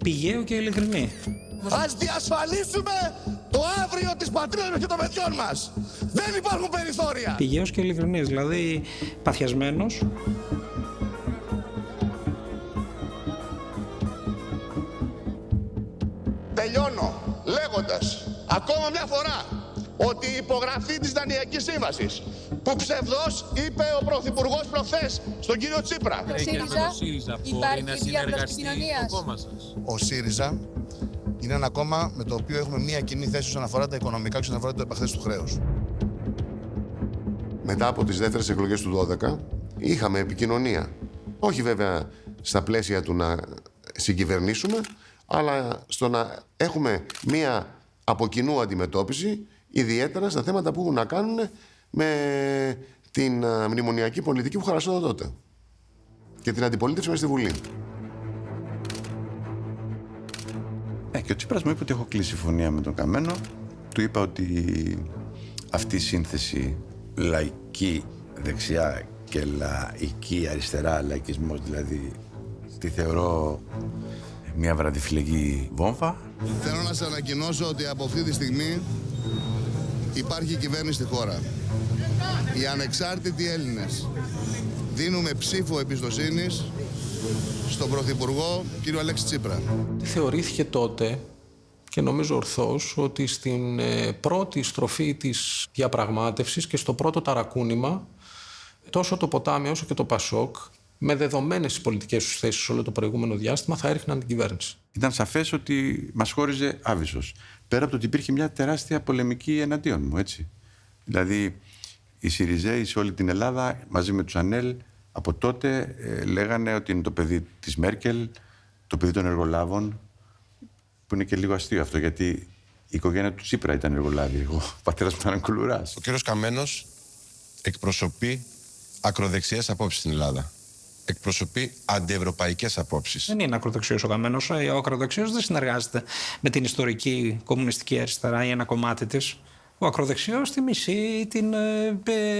S24: πηγαίο και ειλικρινή.
S26: Ας διασφαλίσουμε το αύριο της πατρίδας μας και των παιδιών μας. Δεν υπάρχουν περιθώρια.
S24: Πηγαίος και ειλικρινής, δηλαδή παθιασμένος.
S26: Τελειώνω λέγοντας ακόμα μια φορά ότι η υπογραφή της Δανειακής Σύμβασης που ψευδώς είπε ο Πρωθυπουργός προχθές στον κύριο Τσίπρα.
S27: Υπάρχει διάδραση επικοινωνίας. Ο ΣΥΡΙΖΑ είναι ένα κόμμα με το οποίο έχουμε μία κοινή θέση όσον αφορά τα οικονομικά και όσον αφορά το επαχθές του χρέους.
S28: Μετά από τις δεύτερες εκλογές του 2012 είχαμε επικοινωνία. Όχι βέβαια στα πλαίσια του να συγκυβερνήσουμε, αλλά στο να έχουμε μία από κοινού αντιμετώπιση, ιδιαίτερα στα θέματα που έχουν να κάνουν με την μνημονιακή πολιτική που χαρασόταν τότε και την αντιπολίτευση μέσα στη Βουλή.
S4: Και ο Τσίπρας μου είπε ότι έχω κλείσει συμφωνία με τον Καμένο. Του είπα ότι αυτή η σύνθεση λαϊκή δεξιά και λαϊκή αριστερά, λαϊκισμός δηλαδή, τη θεωρώ μια βραδιφυλακή βόμβα.
S26: Θέλω να σας ανακοινώσω ότι από αυτή τη στιγμή υπάρχει κυβέρνηση στη χώρα. Οι ανεξάρτητοι Έλληνες δίνουμε ψήφο εμπιστοσύνης στον Πρωθυπουργό κύριο Αλέξη Τσίπρα.
S1: Θεωρήθηκε τότε, και νομίζω ορθώς, ότι στην πρώτη στροφή της διαπραγμάτευσης και στο πρώτο ταρακούνημα, τόσο το Ποτάμι όσο και το Πασόκ, με δεδομένες τις πολιτικές τους θέσεις όλο το προηγούμενο διάστημα, θα έριχναν την κυβέρνηση.
S4: Ήταν σαφές ότι μας χώριζε άβυσσος. Πέρα από το ότι υπήρχε μια τεράστια πολεμική εναντίον μου, έτσι. Δηλαδή, οι Σιριζέοι σε όλη την Ελλάδα, μαζί με τους Ανέλ, από τότε λέγανε ότι είναι το παιδί της Μέρκελ, το παιδί των εργολάβων, που είναι και λίγο αστείο αυτό, γιατί η οικογένεια του Τσίπρα ήταν εργολάβη. Ο πατέρας μου ήταν κουλουράς.
S28: Ο κύριος Καμένος εκπροσωπεί ακροδεξιές απόψεις στην Ελλάδα. Εκπροσωπεί αντιευρωπαϊκές απόψεις.
S24: Δεν είναι ακροδεξιός ο Καμένος. Ο ακροδεξιός δεν συνεργάζεται με την ιστορική κομμουνιστική αριστερά ή ένα κομμάτι της. Ο ακροδεξιός τη μισεί, την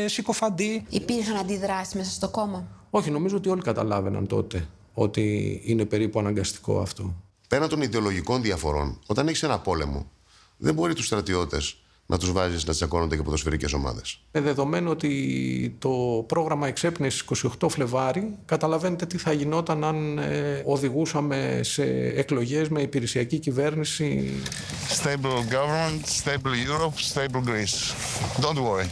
S24: συκοφαντεί.
S8: Υπήρχαν αντιδράσεις μέσα στο κόμμα.
S1: Όχι, νομίζω ότι όλοι καταλάβαιναν τότε ότι είναι περίπου αναγκαστικό αυτό.
S28: Πέραν των ιδεολογικών διαφορών, όταν έχεις ένα πόλεμο, δεν μπορεί τους στρατιώτες να τους βάζεις να τσακώνονται και ποδοσφαιρικές ομάδες.
S1: Με δεδομένο ότι το πρόγραμμα εξέπνεσε 28 Φλεβάρι, καταλαβαίνετε τι θα γινόταν αν οδηγούσαμε σε εκλογές με υπηρεσιακή κυβέρνηση.
S26: Stable government, stable Europe, stable Greece. Don't worry.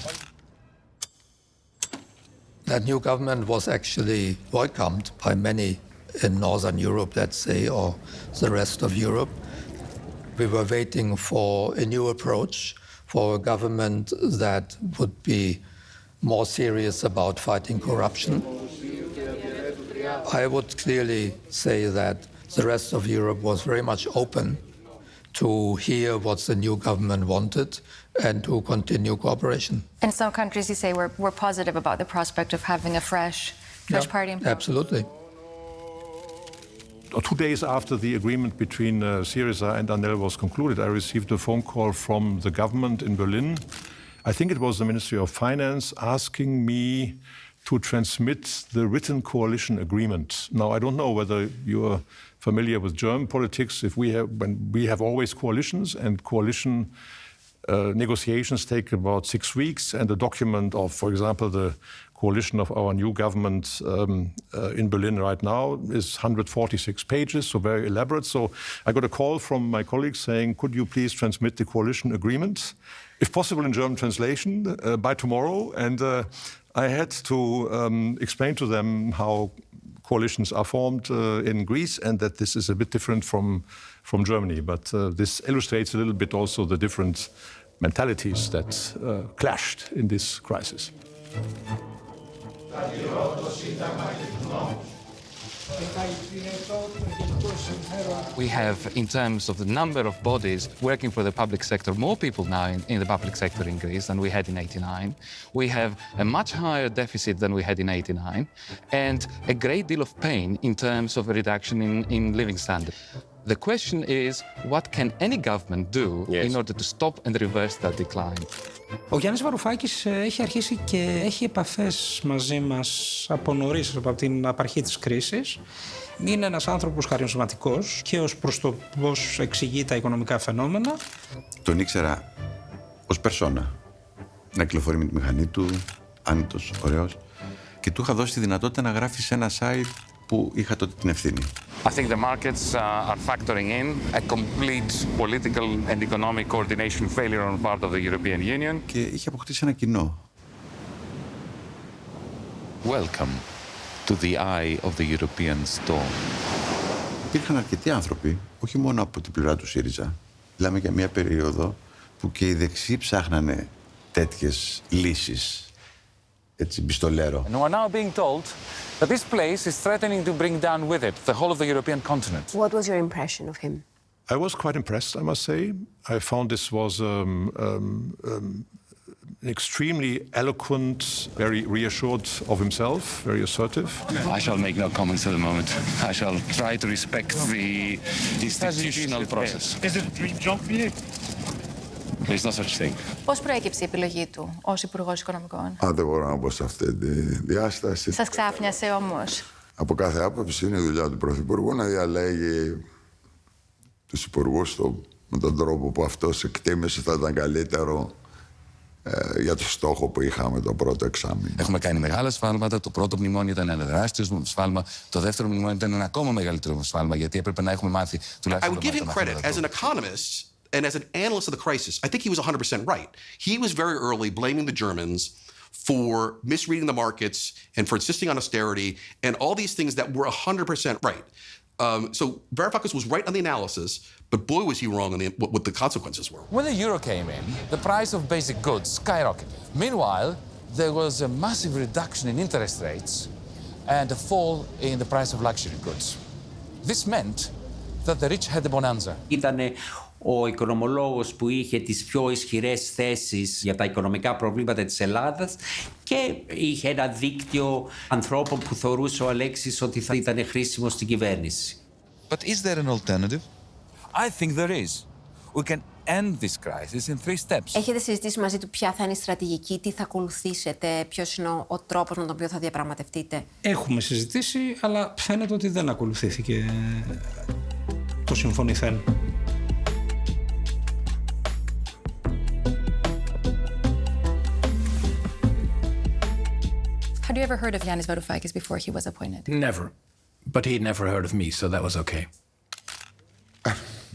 S23: That new government was actually welcomed by many in Northern Europe, let's say, or the rest of Europe. We were waiting for a new approach, for a government that would be more serious about fighting corruption. I would clearly say that the rest of Europe was very much open to hear what the new government wanted and to continue cooperation.
S10: And some countries, you say, were positive about the prospect of having a fresh party.
S23: Absolutely.
S13: 2 days after the agreement between Syriza and Anel was concluded, I received a phone call from the government in Berlin. I think it was the Ministry of Finance asking me to transmit the written coalition agreement. Now, I don't know whether you're familiar with German politics. When we have always coalitions, and coalition negotiations take about 6 weeks, and the document of, for example, the coalition of our new government in Berlin right now is 146 pages, so very elaborate. So I got a call from my colleagues saying, could you please transmit the coalition agreement, if possible in German translation, by tomorrow? And I had to explain to them how coalitions are formed in Greece and that this is a bit different from Germany. But this illustrates a little bit also the different mentalities that clashed in this crisis.
S15: We have, in terms of the number of bodies working for the public sector, more people now in the public sector in Greece than we had in '89. We have a much higher deficit than we had in '89, and a great deal of pain in terms of a reduction in living standard. The question is, what can any government do in order to stop and reverse that decline?
S24: Ο Γιάννης Βαρουφάκης έχει αρχίσει και έχει επαφές μαζί μας από νωρίς, από την απαρχή της κρίσης. Είναι ένας άνθρωπος χαρισματικός και ως προς το πώς εξηγεί τα οικονομικά φαινόμενα.
S4: Τον ήξερα ως περσόνα. Να κυκλοφορεί με τη μηχανή του, άνετος, ωραίος. Και του είχα δώσει τη δυνατότητα να γράφει σε ένα site που είχα τότε την ευθύνη.
S15: I think the markets are factoring in a complete political and economic coordination failure on part of the European Union.
S4: Και είχε αποκτήσει ένα κοινό.
S5: Welcome to the eye of the European storm.
S4: Υπήρχαν αρκετοί άνθρωποι, όχι μόνο από την πλευρά του ΣΥΡΙΖΑ. Μιλάμε για μια περίοδο που και οι δεξιοί ψάχνανε τέτοιες λύσεις έτσι πιστολέρο.
S2: And we're now being told that this place is threatening to bring down with it the whole of the European continent.
S8: What was your impression of him?
S13: I was quite impressed, I must say. I found this was extremely eloquent, very reassured of himself, very assertive.
S15: I shall make no comments at the moment. I shall try to respect the institutional process.
S12: Is it a dream job for you?
S15: There's no such thing.
S10: Πώς προέκυψε η επιλογή του ως Υπουργός Οικονομικών?
S6: Δεν μπορώ να πω σε αυτή τη διάσταση.
S10: Σας ξάφνιασε όμως?
S6: Από κάθε άποψη είναι η δουλειά του Πρωθυπουργού να διαλέγει τους υπουργούς του με τον τρόπο που αυτός εκτίμησε θα ήταν καλύτερο για το στόχο που είχαμε το πρώτο εξάμηνο.
S15: Έχουμε κάνει μεγάλα σφάλματα. Το πρώτο μνημόνιο ήταν ένα τεράστιο σφάλμα. Το δεύτερο μνημόνιο ήταν ένα ακόμα μεγαλύτερο σφάλμα, γιατί έπρεπε να έχουμε μάθει τουλάχιστον.
S14: I would give him credit as an economist and as an analyst of the crisis. I think he was 100% right. He was very early blaming the Germans for misreading the markets and for insisting on austerity and all these things that were 100% right. So Varoufakis was right on the analysis, but boy was he wrong on what the consequences were.
S2: When the euro came in, the price of basic goods skyrocketed. Meanwhile, there was a massive reduction in interest rates and a fall in the price of luxury goods. This meant that the rich had a bonanza.
S3: Ήτανε ο οικονομολόγος που είχε τις πιο ισχυρές θέσεις για τα οικονομικά προβλήματα της Ελλάδας και είχε ένα δίκτυο ανθρώπων που θεωρούσε ο Αλέξης ότι θα ήταν χρήσιμο στην κυβέρνηση.
S5: But is there an alternative?
S2: I think there is. We can end this crisis in 3 steps.
S8: Έχετε συζητήσει μαζί του ποια θα είναι η στρατηγική, τι θα ακολουθήσετε, ποιος είναι ο τρόπος με τον οποίο θα διαπραγματευτείτε?
S24: Έχουμε συζητήσει, αλλά φαίνεται ότι δεν ακολουθήθηκε το συμφωνηθέν.
S10: Had you ever heard of Yanis Varoufakis before he was appointed?
S16: Never. But he'd never heard of me, so that was okay.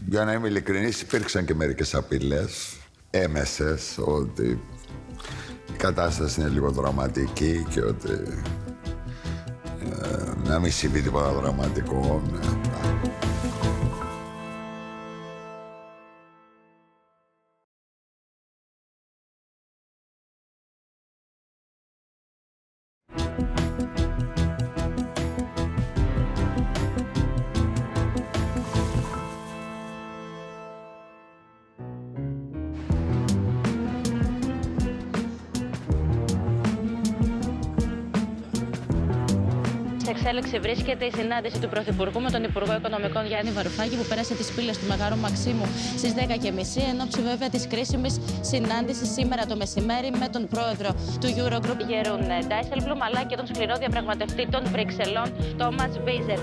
S6: Για να είμαι ειλικρινής, υπήρξαν και μερικές απειλές, έμεσες, ότι η κατάσταση είναι λίγο δραματική και ότι να μην συμβεί τίποτα δραματικό.
S19: εξέλιξη βρίσκεται η συνάντηση του Πρωθυπουργού με τον Υπουργό Οικονομικών Γιάννη Βαρουφάκη, που πέρασε τις πύλες του Μεγάρου Μαξίμου στις 10:30, εν ώψη βέβαια της κρίσιμης συνάντησης σήμερα το μεσημέρι με τον πρόεδρο του Eurogroup Γερούν Ντάισελμπλουμ, αλλά και τον σκληρό διαπραγματευτή των Βρυξελών, Τόμας Βίζερ.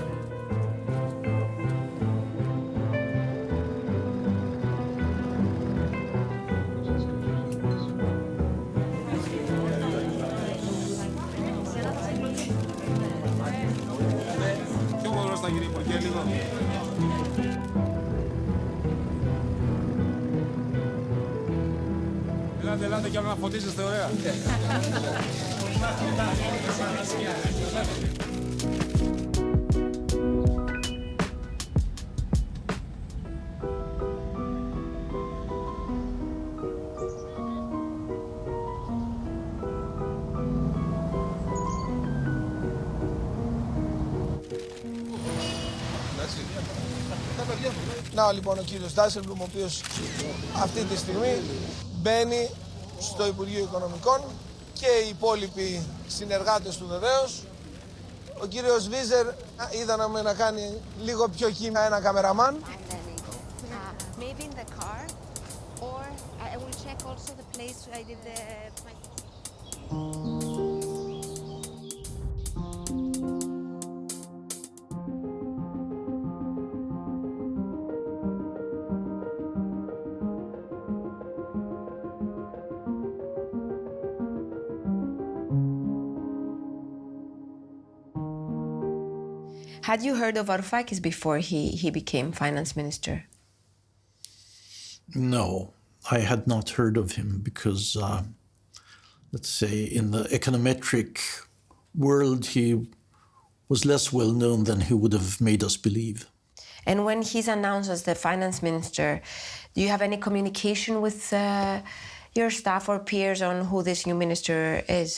S15: Ελάτε κι άλλο να φωτίζεστε ωραία.
S21: Να λοιπόν ο κύριος Ντάισελμπλουμ, ο οποίος αυτή τη στιγμή μπαίνει στο Υπουργείο Οικονομικών και οι υπόλοιποι συνεργάτες του βεβαίως. Ο κύριος Βίζερ είδαμε να κάνει λίγο πιο κύμα ένα καμεραμάν.
S8: Had you heard of Varoufakis before he became finance minister?
S16: No, I had not heard of him because, let's say, in the econometric world, he was less well known than he would have made us believe.
S8: And when he's announced as the finance minister, do you have any communication with your staff or peers on who this new minister is?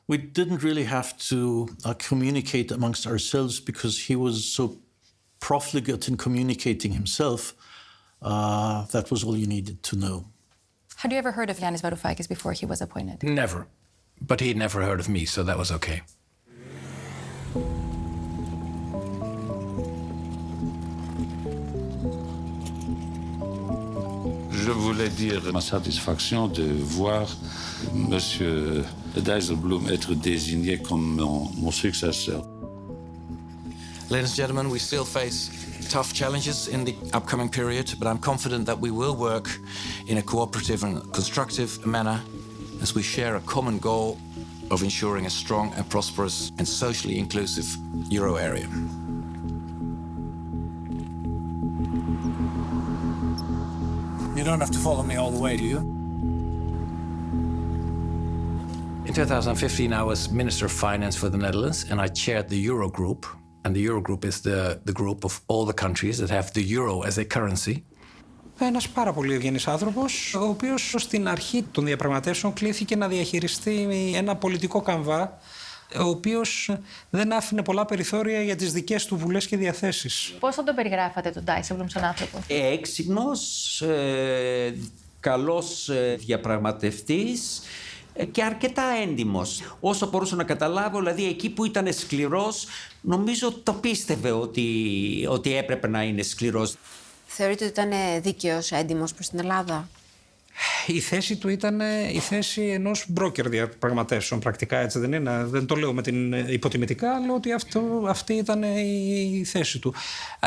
S16: we didn't really have to communicate amongst ourselves because he was so profligate in communicating himself. That was all you needed to know.
S10: Had you ever heard of Yanis Varoufakis before he was appointed?
S7: Never. But he'd never heard of me, so that was okay.
S9: Je voulais dire ma satisfaction de voir M. Dijsselbloem être désigné comme mon successeur.
S7: Ladies and gentlemen, we still face tough challenges in the upcoming period, but I'm confident that we will work in a cooperative and constructive manner as we share a common goal of ensuring a strong and prosperous and socially inclusive euro area. You don't have to follow me all the way, do you? In 2015, I was Minister of Finance for the Netherlands, and I chaired the Eurogroup. And the Eurogroup is the group of all the countries that have the euro as a currency.
S24: Ένας πάρα πολύ ευγενής άνθρωπος, ο οποίος στην αρχή των διαπραγματεύσεων κλήθηκε να διαχειριστεί ένα πολιτικό καμβά, ο οποίος δεν άφηνε πολλά περιθώρια για τις δικές του βουλές και διαθέσεις.
S10: Πώς θα τον περιγράφατε τον Dijsselbloem σαν άνθρωπο?
S3: Έξυπνος, καλός διαπραγματευτής και αρκετά έντιμος. Όσο μπορούσα να καταλάβω, δηλαδή εκεί που ήταν σκληρός, νομίζω το πίστευε ότι έπρεπε να είναι σκληρός.
S8: Θεωρείτε ότι ήταν δίκαιος, έντιμος προς την Ελλάδα?
S24: Η θέση του ήταν η θέση ενός μπρόκερ διαπραγματεύσεων, πρακτικά, έτσι δεν είναι? Δεν το λέω με την υποτιμητικά, λέω ότι αυτή ήταν η θέση του.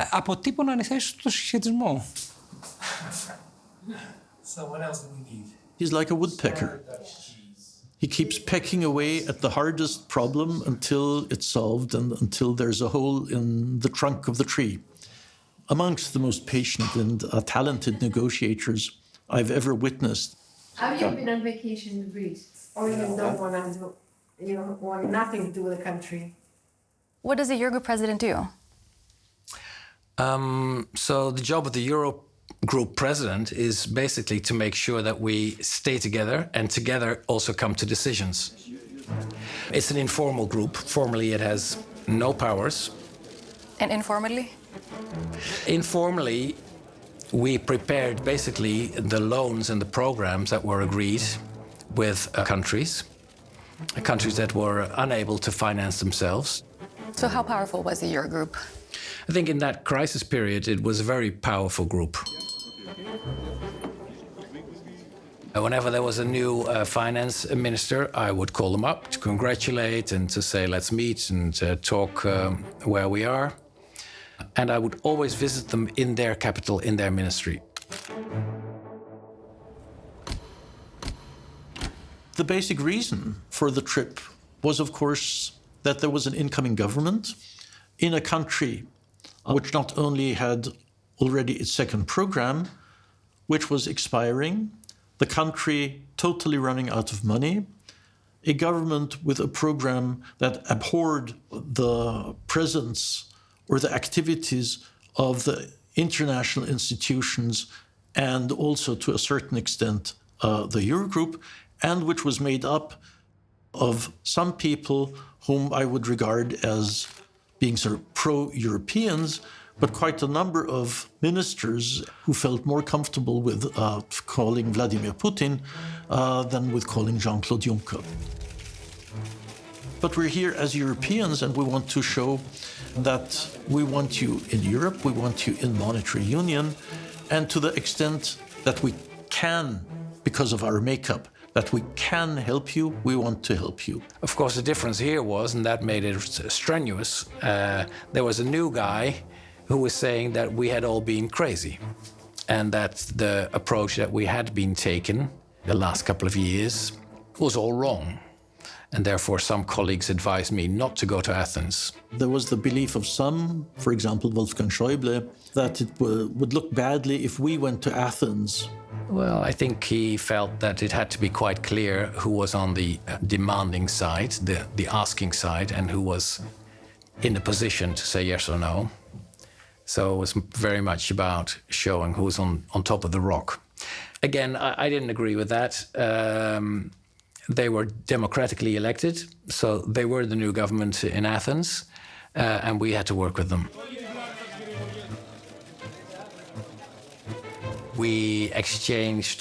S24: Αποτύπωναν η θέση του το συσχετισμό.
S16: He's like a woodpecker. He keeps pecking away at the hardest problem until it's solved and until there's a hole in the trunk of the tree. Amongst the most patient and talented negotiators I've ever witnessed.
S11: Have you been on vacation in Greece? Or you don't want nothing to do with the country?
S10: What does the Eurogroup president do?
S7: So the job of the Eurogroup president is basically to make sure that we stay together and together also come to decisions. It's an informal group. Formally, it has no powers.
S10: And informally?
S7: Informally, we prepared basically the loans and the programs that were agreed with countries that were unable to finance themselves.
S10: So how powerful was the Eurogroup?
S7: I think in that crisis period, it was a very powerful group. Whenever there was a new finance minister, I would call them up to congratulate and to say, let's meet and talk where we are. And I would always visit them in their capital, in their ministry.
S16: The basic reason for the trip was, of course, that there was an incoming government in a country which not only had already its second program, which was expiring, the country totally running out of money, a government with a program that abhorred the presence or the activities of the international institutions and also to a certain extent the Eurogroup, and which was made up of some people whom I would regard as being sort of pro-Europeans, but quite a number of ministers who felt more comfortable with calling Vladimir Putin than with calling Jean-Claude Juncker. But we're here as Europeans and we want to show that we want you in Europe, we want you in monetary union, and to the extent that we can, because of our makeup, that we can help you, we want to help you.
S7: Of course, the difference here was, and that made it strenuous, there was a new guy who was saying that we had all been crazy and that the approach that we had been taken the last couple of years was all wrong. And therefore, some colleagues advised me not to go to Athens.
S16: There was the belief of some, for example, Wolfgang Schäuble, that it would look badly if we went to Athens.
S7: Well, I think he felt that it had to be quite clear who was on the demanding side, the asking side, and who was in a position to say yes or no. So it was very much about showing who's on top of the rock. Again, I didn't agree with that. they were democratically elected, so they were the new government in Athens, and we had to work with them. We exchanged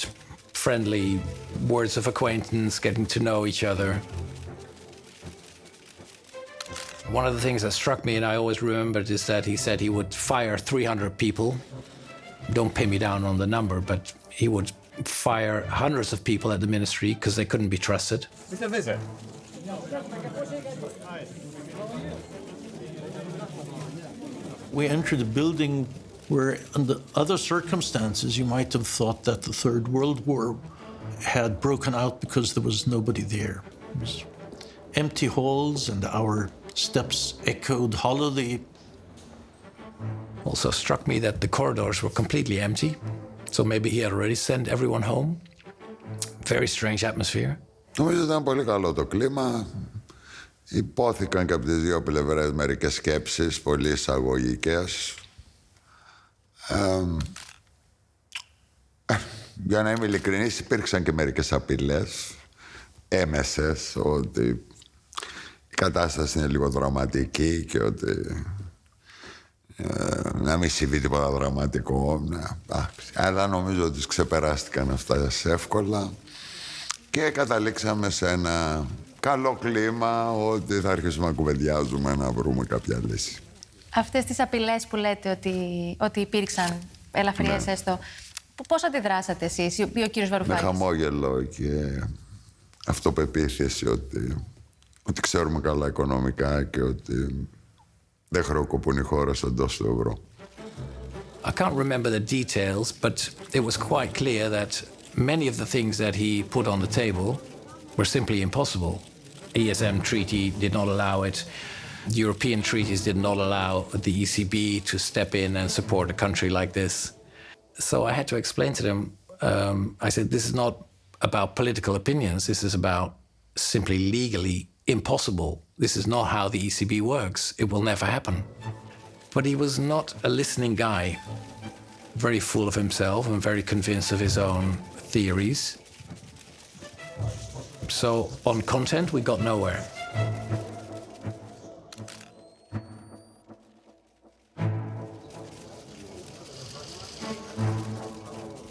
S7: friendly words of acquaintance, getting to know each other. One of the things that struck me, and I always remembered, is that he said he would fire 300 people. Don't pin me down on the number, but he would fire hundreds of people at the ministry because they couldn't be trusted.
S2: Mr. Visser.
S16: We entered a building where, under other circumstances, you might have thought that the Third World War had broken out because there was nobody there. It was empty halls, and our steps echoed hollowly.
S7: Also struck me that the corridors were completely empty, so maybe he had already sent everyone home. Very strange atmosphere.
S6: Νομίζω ήταν πολύ καλό το κλίμα. Υπόθηκαν και από τις δύο πλευρές μερικές σκέψεις, πολύ εισαγωγικές. Για να είμαι ειλικρινής, υπήρξαν και μερικές απειλές, έμεσες, ότι η κατάσταση είναι λίγο δραματική και ότι να μην συμβεί τίποτα δραματικό. Αλλά νομίζω ότι τις ξεπεράστηκαν αυτά εύκολα και καταλήξαμε σε ένα καλό κλίμα, ότι θα αρχίσουμε να κουβεντιάζουμε, να βρούμε κάποια λύση.
S10: Αυτές τις απειλές που λέτε ότι υπήρξαν, ελαφριές έστω, πώς αντιδράσατε εσείς ή ο κύριος Βαρουφάκης?
S6: Με χαμόγελο και αυτοπεποίθηση ότι ξέρουμε καλά οικονομικά και ότι δεν χρεοκοπούν οι χώρες εντός του ευρώ.
S7: I can't remember the details, but it was quite clear that many of the things that he put on the table were simply impossible. ESM treaty did not allow it. European treaties did not allow the ECB to step in and support a country like this. So I had to explain to them, I said, this is not about political opinions. This is about simply legally impossible. This is not how the ECB works. It will never happen. But he was not a listening guy, very full of himself and very convinced of his own theories. So on content, we got nowhere.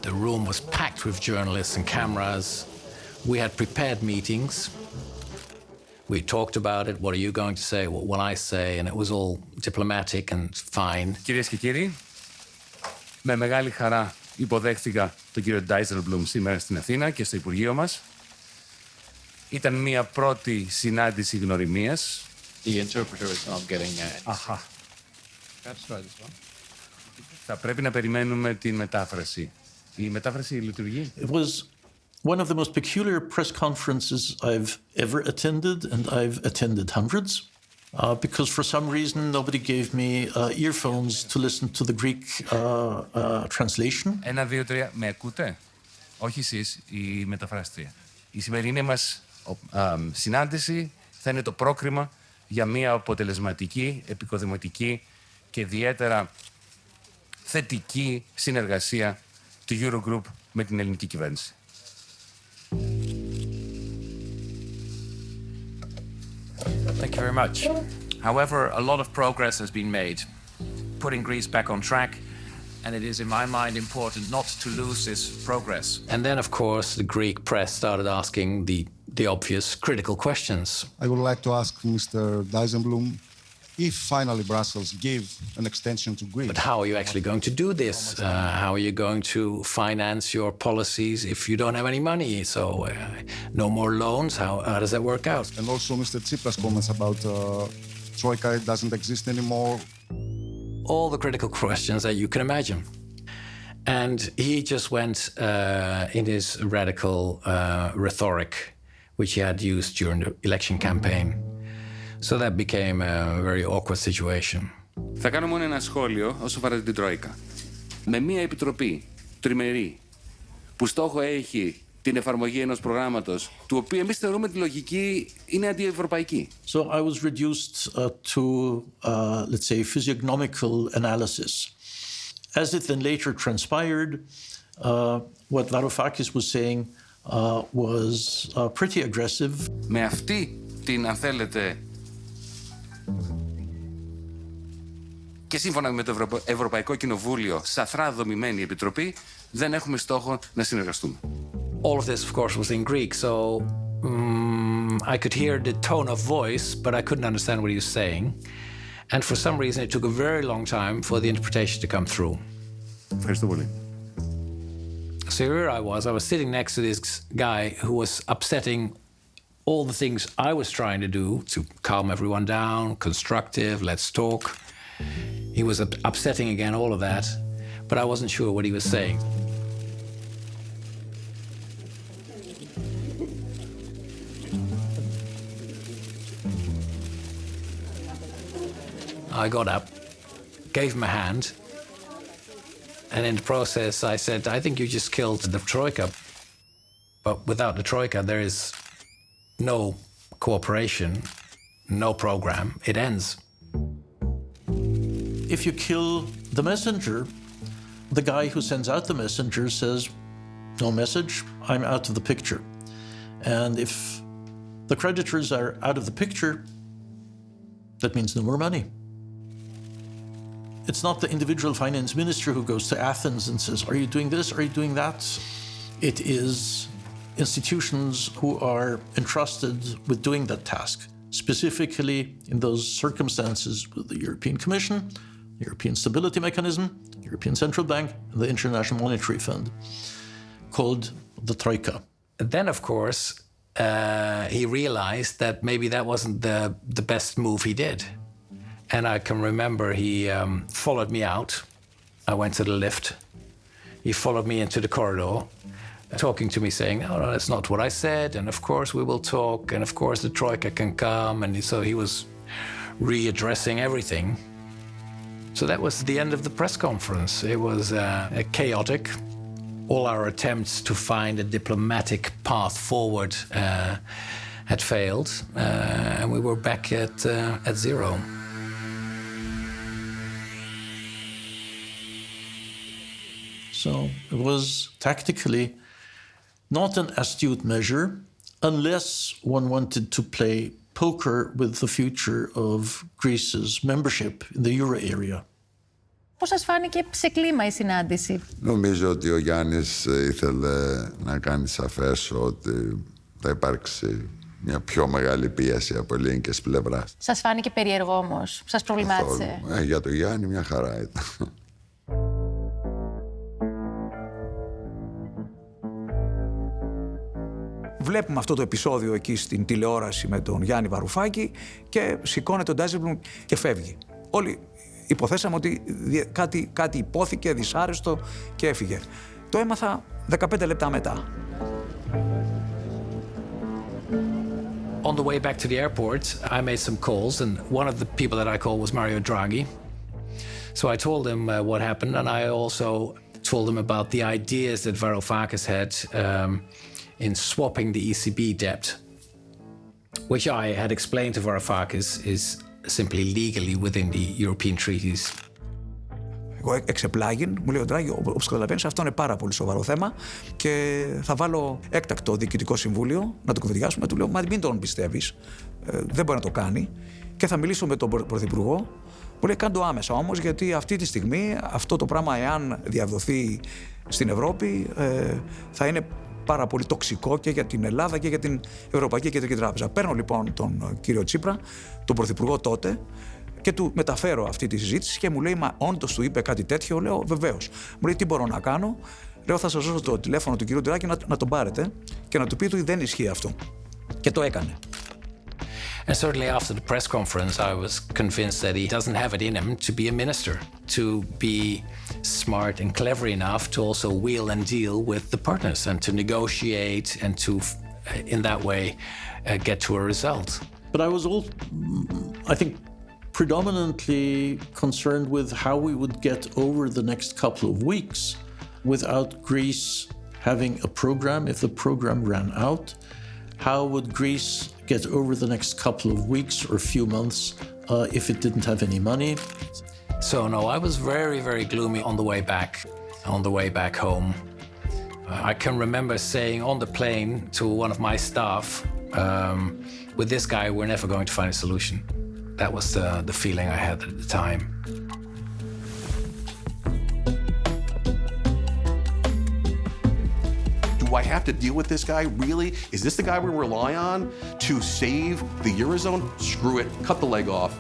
S7: The room was packed with journalists and cameras. We had prepared meetings. We talked about it. What are you going to say? What will I say? And it was all diplomatic and fine.
S15: Κυρίες και κύριοι, με μεγάλη χαρά υποδέχθηκα τον κύριο Dijsselbloem σήμερα στην Αθήνα και στο Υπουργείο μας. Ήταν μια πρώτη συνάντηση γνωριμίας.
S7: The interpreter is not getting it.
S15: Αχα. Θα πρέπει να περιμένουμε την μετάφραση. Η μετάφραση λειτουργεί?
S16: It was one of the most peculiar press conferences I've ever attended, and I've attended hundreds, because for some reason nobody gave me earphones to listen to the Greek translation.
S15: 1, 2, 3, με ακούτε? Όχι εσείς, η μεταφράστρια. Η σημερινή μας συνάντηση θα είναι το πρόκριμα για μια αποτελεσματική, επικοδημητική και ιδιαίτερα θετική συνεργασία του Eurogroup με την ελληνική κυβέρνηση.
S7: Thank you very much. However, a lot of progress has been made, putting Greece back on track, and it is, in my mind, important not to lose this progress. And then, of course, the Greek press started asking the obvious critical questions.
S12: I would like to ask Mr. Dijsselbloem if finally Brussels give an extension to Greece.
S7: But how are you actually going to do this? How are you going to finance your policies if you don't have any money? So no more loans? How does that work out?
S12: And also Mr. Tsipras' comments about Troika doesn't exist anymore.
S7: All the critical questions that you can imagine. And he just went in his radical rhetoric, which he had used during the election campaign. So that became a very awkward situation.
S15: Θα κάνω μόνο ένα σχόλιο όσο αφορά την Τρόικα. Με μια επιτροπή τριμερή που στόχο έχει την εφαρμογή ενός προγράμματος, του οποίου εμείς θεωρούμε τη λογική είναι αντιευρωπαϊκή.
S16: So I was reduced to, let's say, physiognomical analysis. As it then later transpired, what Varoufakis was saying was pretty aggressive.
S2: Με αυτή την, αν θέλετε, και σύμφωνα με το Ευρωπαϊκό Κοινοβούλιο, σαθρά δομημένη επιτροπή, δεν έχουμε στόχο να συνεργαστούμε.
S7: All of this, of course, was in Greek, so I could hear the tone of voice, but I couldn't understand what he was saying. And for some reason, it took a very long time for the interpretation to come through.
S4: Ευχαριστώ πολύ.
S7: So here I was sitting next to this guy who was upsetting all the things I was trying to do to calm everyone down, constructive, let's talk. He was upsetting again all of that, but I wasn't sure what he was saying. I got up, gave him a hand, and in the process I said, I think you just killed the Troika. But without the Troika, there is no cooperation, no program. It ends.
S16: If you kill the messenger, the guy who sends out the messenger says, no message, I'm out of the picture. And if the creditors are out of the picture, that means no more money. It's not the individual finance minister who goes to Athens and says, are you doing this? Are you doing that? It is institutions who are entrusted with doing that task, specifically in those circumstances with the European Commission, the European Stability Mechanism, the European Central Bank, and the International Monetary Fund, called the Troika.
S7: And then, of course, he realized that maybe that wasn't the best move he did. And I can remember he followed me out. I went to the lift. He followed me into the corridor, talking to me, saying, "Oh, no, that's not what I said. And of course we will talk. And of course the Troika can come." And so he was readdressing everything. So that was the end of the press conference. It was chaotic. All our attempts to find a diplomatic path forward had failed, and we were back at zero.
S16: So it was tactically not an astute measure unless one wanted to play poker with the future of Greece's membership in the euro area.
S10: Πώς σας φάνηκε σε κλίμα η συνάντηση?
S6: Νομίζω ότι ο Γιάννης ήθελε να κάνει σαφές ότι θα υπάρξει μια πιο μεγάλη πίεση από ελληνικές πλευράς.
S10: Σας φάνηκε περίεργο όμως? Σας προβλημάτισε?
S6: Για το Γιάννη μια χαρά ήταν.
S1: Βλέπουμε αυτό το επεισόδιο εκεί στην τηλεόραση με τον Γιάννη Βαρουφάκη και σηκώνεται ο Ντάιζελμπλουμ και φεύγει. Όλοι υποθέσαμε ότι κάτι υπόθηκε δυσάρεστο και έφυγε. Το έμαθα 15 λεπτά μετά.
S7: On the way back to the airport, I made some calls, and one of the people that I called was Mario Draghi. So I told him what happened, and I also told him about the ideas that Varoufakis had in swapping the ECB debt, which I had explained to Varoufakis is simply legally within the European treaties.
S1: Εγώ εξεπλάγην, μου λέει ο Ντράγκη, όπως καταλαβαίνεις, αυτό είναι πάρα πολύ σοβαρό θέμα και θα βάλω έκτακτο διοικητικό συμβούλιο να το κουβεντιάσουμε. Του λέω, μα μην τον πιστεύεις, δεν μπορεί να το κάνει και θα μιλήσω με τον Πρωθυπουργό. Μου λέει, κάνε το άμεσα όμως, γιατί αυτή τη στιγμή αυτό το πράγμα, εάν διαδοθεί στην Ευρώπη, θα είναι πάρα πολύ τοξικό και για την Ελλάδα και για την Ευρωπαϊκή Κεντρική Τράπεζα. Παίρνω λοιπόν τον κύριο Τσίπρα, τον Πρωθυπουργό τότε, και του μεταφέρω αυτή τη συζήτηση και μου λέει, μα όντως του είπε κάτι τέτοιο? Λέω, βεβαίως. Μου λέει, τι μπορώ να κάνω? Λέω, θα σας δώσω το τηλέφωνο του κυρίου Ντράκη να τον πάρετε και να του πείτε ότι δεν ισχύει αυτό. Και το έκανε.
S7: And certainly after the press conference, I was convinced that he doesn't have it in him to be a minister, to be smart and clever enough to also wheel and deal with the partners and to negotiate and to, in that way, get to a result.
S16: But I was all, I think, predominantly concerned with how we would get over the next couple of weeks without Greece having a program. If the program ran out, how would Greece get over the next couple of weeks or few months if it didn't have any money?
S7: So no, I was very, very gloomy on the way back home. I can remember saying on the plane to one of my staff, with this guy, we're never going to find a solution. That was the feeling I had at the time.
S14: Do I have to deal with this guy? Really? Is this the guy we rely on to save the Eurozone? Screw it, cut the leg off.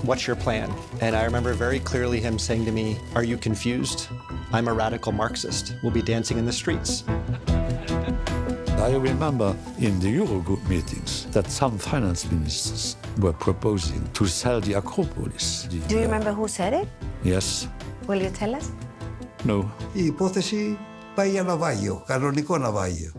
S17: What's your plan? And I remember very clearly him saying to me, are you confused? I'm a radical Marxist. We'll be dancing in the streets.
S18: I remember in the Eurogroup meetings that some finance ministers were proposing to sell the Acropolis.
S8: Do you remember who said it?
S18: Yes.
S8: Will you tell us?
S18: No.
S20: Η υπόθεση πάει για ναυάγιο, κανονικό ναυάγιο.